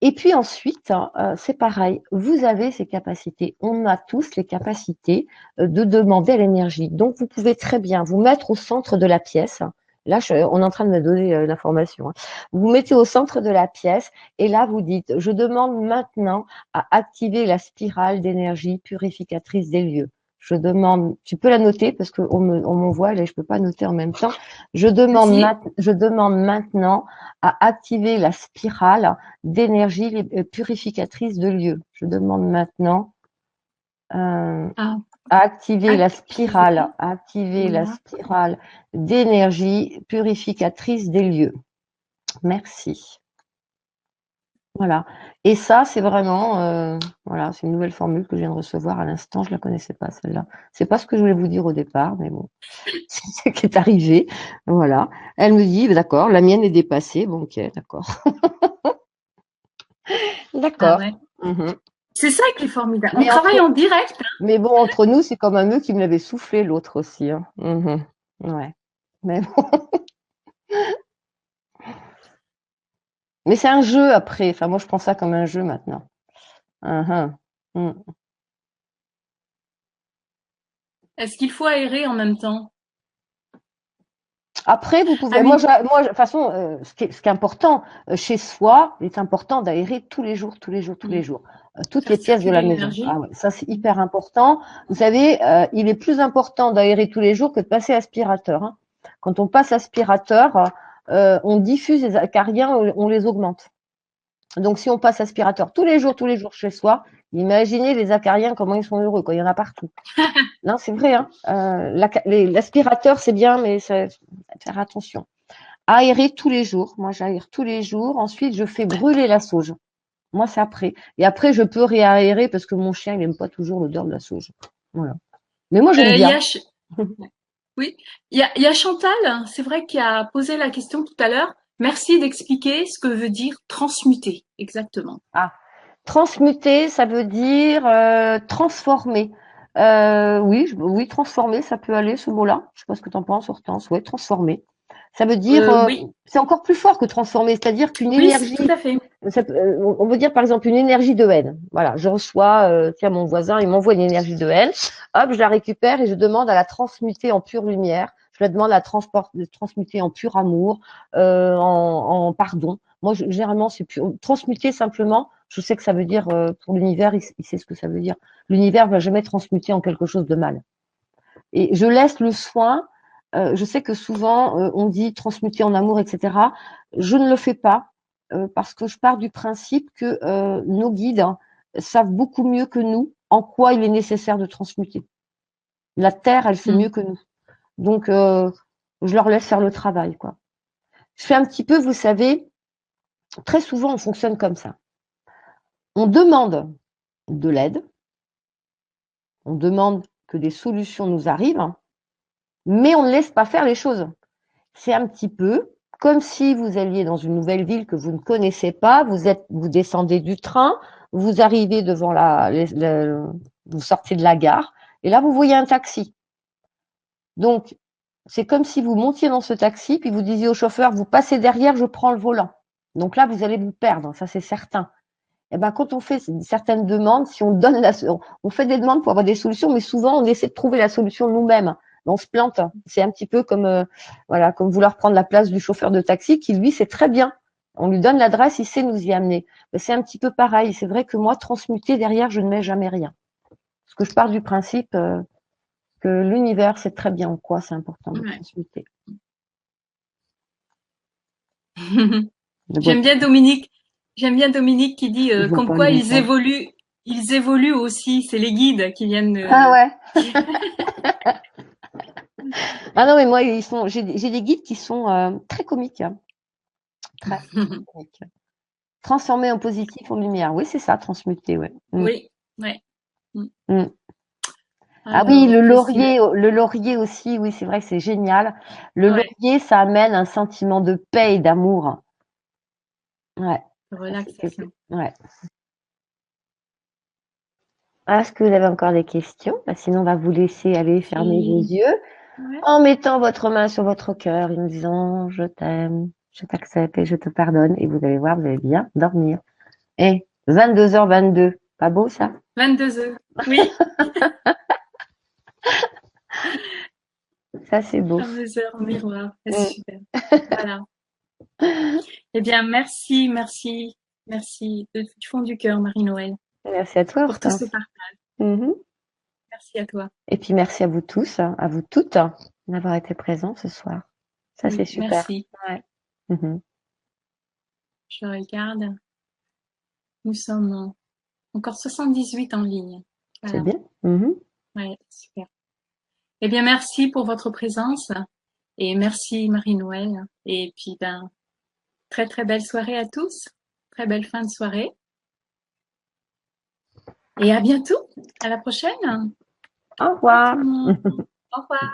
Speaker 2: Et puis ensuite, c'est pareil, vous avez ces capacités. On a tous les capacités de demander à l'énergie. Donc, vous pouvez très bien vous mettre au centre de la pièce. Là, on est en train de me donner l'information, hein. Vous vous mettez au centre de la pièce et là, vous dites, je demande maintenant à activer la spirale d'énergie purificatrice des lieux. Je demande, tu peux la noter parce qu'on m'envoie, là, je peux pas noter en même temps.
Speaker 1: Vas-y.
Speaker 2: Je demande maintenant à activer la spirale d'énergie purificatrice de lieux. Je demande maintenant
Speaker 1: Ah,
Speaker 2: à activer la
Speaker 1: voilà.
Speaker 2: spirale d'énergie purificatrice des lieux. Merci. Voilà. Et ça, c'est vraiment, voilà, c'est une nouvelle formule que je viens de recevoir à l'instant. Je la connaissais pas, celle-là. C'est pas ce que je voulais vous dire au départ, mais bon, c'est ce qui est arrivé. Voilà. Elle me dit, d'accord, la mienne est dépassée. Bon, ok, d'accord.
Speaker 1: Ah
Speaker 2: D'accord.
Speaker 1: ouais.
Speaker 2: Mhm.
Speaker 1: C'est ça qui est formidable. On
Speaker 2: Mais
Speaker 1: travaille
Speaker 2: entre,
Speaker 1: en direct.
Speaker 2: mais bon, entre nous, c'est comme un mot qui me l'avait soufflé, l'autre aussi, hein. Mhm. Ouais. Mais bon. Mais c'est un jeu après. Enfin, moi, je prends ça comme un jeu maintenant. Mhm. Mm.
Speaker 1: Est-ce qu'il faut aérer en même temps?
Speaker 2: Après, vous pouvez,
Speaker 1: Amélie,
Speaker 2: de toute façon, ce qui est important chez soi, il est important d'aérer tous les jours, tous les jours, tous les jours, toutes
Speaker 1: faire
Speaker 2: les pièces de la
Speaker 1: circuler
Speaker 2: maison.
Speaker 1: l'énergie.
Speaker 2: Ah ouais, ça c'est hyper important. Vous savez, il est plus important d'aérer tous les jours que de passer aspirateur, hein. Quand on passe aspirateur, on diffuse les acariens, on les augmente. Donc, si on passe aspirateur tous les jours chez soi, imaginez les acariens, comment ils sont heureux, quoi. Il y en a partout. Non, c'est vrai, hein. L'aspirateur, c'est bien, mais faire attention. Aérer tous les jours. Moi, j'aère tous les jours. Ensuite, je fais brûler la sauge. Moi, c'est après. Et après, je peux réaérer parce que mon chien, il n'aime pas toujours l'odeur de la sauge. Voilà. Mais moi, j'aime
Speaker 1: Il y
Speaker 2: bien.
Speaker 1: a, oui, il y a Chantal, c'est vrai, qui a posé la question tout à l'heure. Merci d'expliquer ce que veut dire transmuter, exactement.
Speaker 2: Ah, transmuter, ça veut dire transformer. Oui, oui, transformer, ça peut aller, ce mot-là. Je sais pas ce que tu en penses, Hortense. Ouais, transformer. Ça veut dire,
Speaker 1: Oui,
Speaker 2: c'est encore plus fort que transformer, c'est-à-dire qu'une
Speaker 1: oui, tout
Speaker 2: énergie,
Speaker 1: à fait.
Speaker 2: on veut dire par exemple une énergie de haine. Voilà, je reçois, tiens, mon voisin, il m'envoie une énergie de haine. Hop, je la récupère et je demande à la transmuter en pure lumière. Je la demande à de transmuter en pur amour, en pardon. Moi, généralement, c'est transmuter simplement. Je sais que ça veut dire pour l'univers, il sait ce que ça veut dire. L'univers va jamais transmuter en quelque chose de mal. Et je laisse le soin. Je sais que souvent on dit transmuter en amour, etc. Je ne le fais pas parce que je pars du principe que nos guides savent beaucoup mieux que nous en quoi il est nécessaire de transmuter. La terre, elle sait
Speaker 1: Hmm.
Speaker 2: mieux que nous. Donc je leur laisse faire le travail, quoi. Je fais un petit peu, vous savez, très souvent on fonctionne comme ça. On demande de l'aide, on demande que des solutions nous arrivent, mais on ne laisse pas faire les choses. C'est un petit peu comme si vous alliez dans une nouvelle ville que vous ne connaissez pas, vous descendez du train, vous arrivez devant vous sortez de la gare, et là vous voyez un taxi. Donc, c'est comme si vous montiez dans ce taxi, puis vous disiez au chauffeur, vous passez derrière, je prends le volant. Donc là, vous allez vous perdre, ça c'est certain. Et ben, quand on fait certaines demandes, si on donne on fait des demandes pour avoir des solutions, mais souvent on essaie de trouver la solution nous-mêmes. On se plante. C'est un petit peu comme, voilà, comme vouloir prendre la place du chauffeur de taxi qui, lui, sait très bien. On lui donne l'adresse, il sait nous y amener. Mais c'est un petit peu pareil. C'est vrai que moi, transmuter derrière, je ne mets jamais rien. Parce que je pars du principe que l'univers sait très bien en quoi c'est important de
Speaker 1: Ouais.
Speaker 2: transmuter. De
Speaker 1: J'aime
Speaker 2: boîte.
Speaker 1: bien Dominique. J'aime bien Dominique qui dit
Speaker 2: Je vois
Speaker 1: comme
Speaker 2: pas le
Speaker 1: quoi
Speaker 2: message.
Speaker 1: ils évoluent aussi. C'est les guides qui viennent.
Speaker 2: Ah ouais. Ah non, mais moi, j'ai des guides qui sont très comiques, hein. Très, très comiques. Transformer en positif, en lumière. Oui, c'est ça, transmuter, ouais. Mm,
Speaker 1: Oui, ouais. Mm.
Speaker 2: mm. Ah oui,
Speaker 1: Alors, qu'est-ce qu'il
Speaker 2: le laurier aussi, oui, c'est vrai que c'est génial. Le
Speaker 1: Ouais,
Speaker 2: laurier, ça amène un sentiment de paix et d'amour. Ouais, ça c'est
Speaker 1: relaxation.
Speaker 2: ouais. Est-ce que vous avez encore des questions? Bah, sinon, on va vous laisser aller fermer vos
Speaker 1: Puis,
Speaker 2: yeux
Speaker 1: ouais.
Speaker 2: en mettant votre main sur votre cœur et en disant je t'aime, je t'accepte et je te pardonne. Et vous allez voir, vous allez bien dormir. Et 22h22, pas beau ça?
Speaker 1: 22 heures. Oui,
Speaker 2: Ça c'est beau.
Speaker 1: 22 heures en miroir. C'est
Speaker 2: Mm.
Speaker 1: super. Voilà. Eh bien, merci, merci, merci du fond du cœur, Marie-Noël,
Speaker 2: Merci à toi,
Speaker 1: pour tout ce
Speaker 2: Hortense.
Speaker 1: partage.
Speaker 2: Mhm.
Speaker 1: Merci à toi.
Speaker 2: Et puis merci à vous tous, à vous toutes, d'avoir été présents ce soir. Ça, c'est
Speaker 1: Oui,
Speaker 2: super.
Speaker 1: merci.
Speaker 2: Ouais. Mhm.
Speaker 1: Je regarde. Nous sommes encore 78 en ligne.
Speaker 2: C'est
Speaker 1: Voilà.
Speaker 2: bien. Mhm.
Speaker 1: Ouais, super. Eh bien, merci pour votre présence et merci Marie-Noël. Et puis, ben, très très belle soirée à tous. très belle fin de soirée. Et à bientôt. À la prochaine.
Speaker 2: Au
Speaker 1: Au revoir
Speaker 2: revoir.
Speaker 1: tout le monde. Au revoir.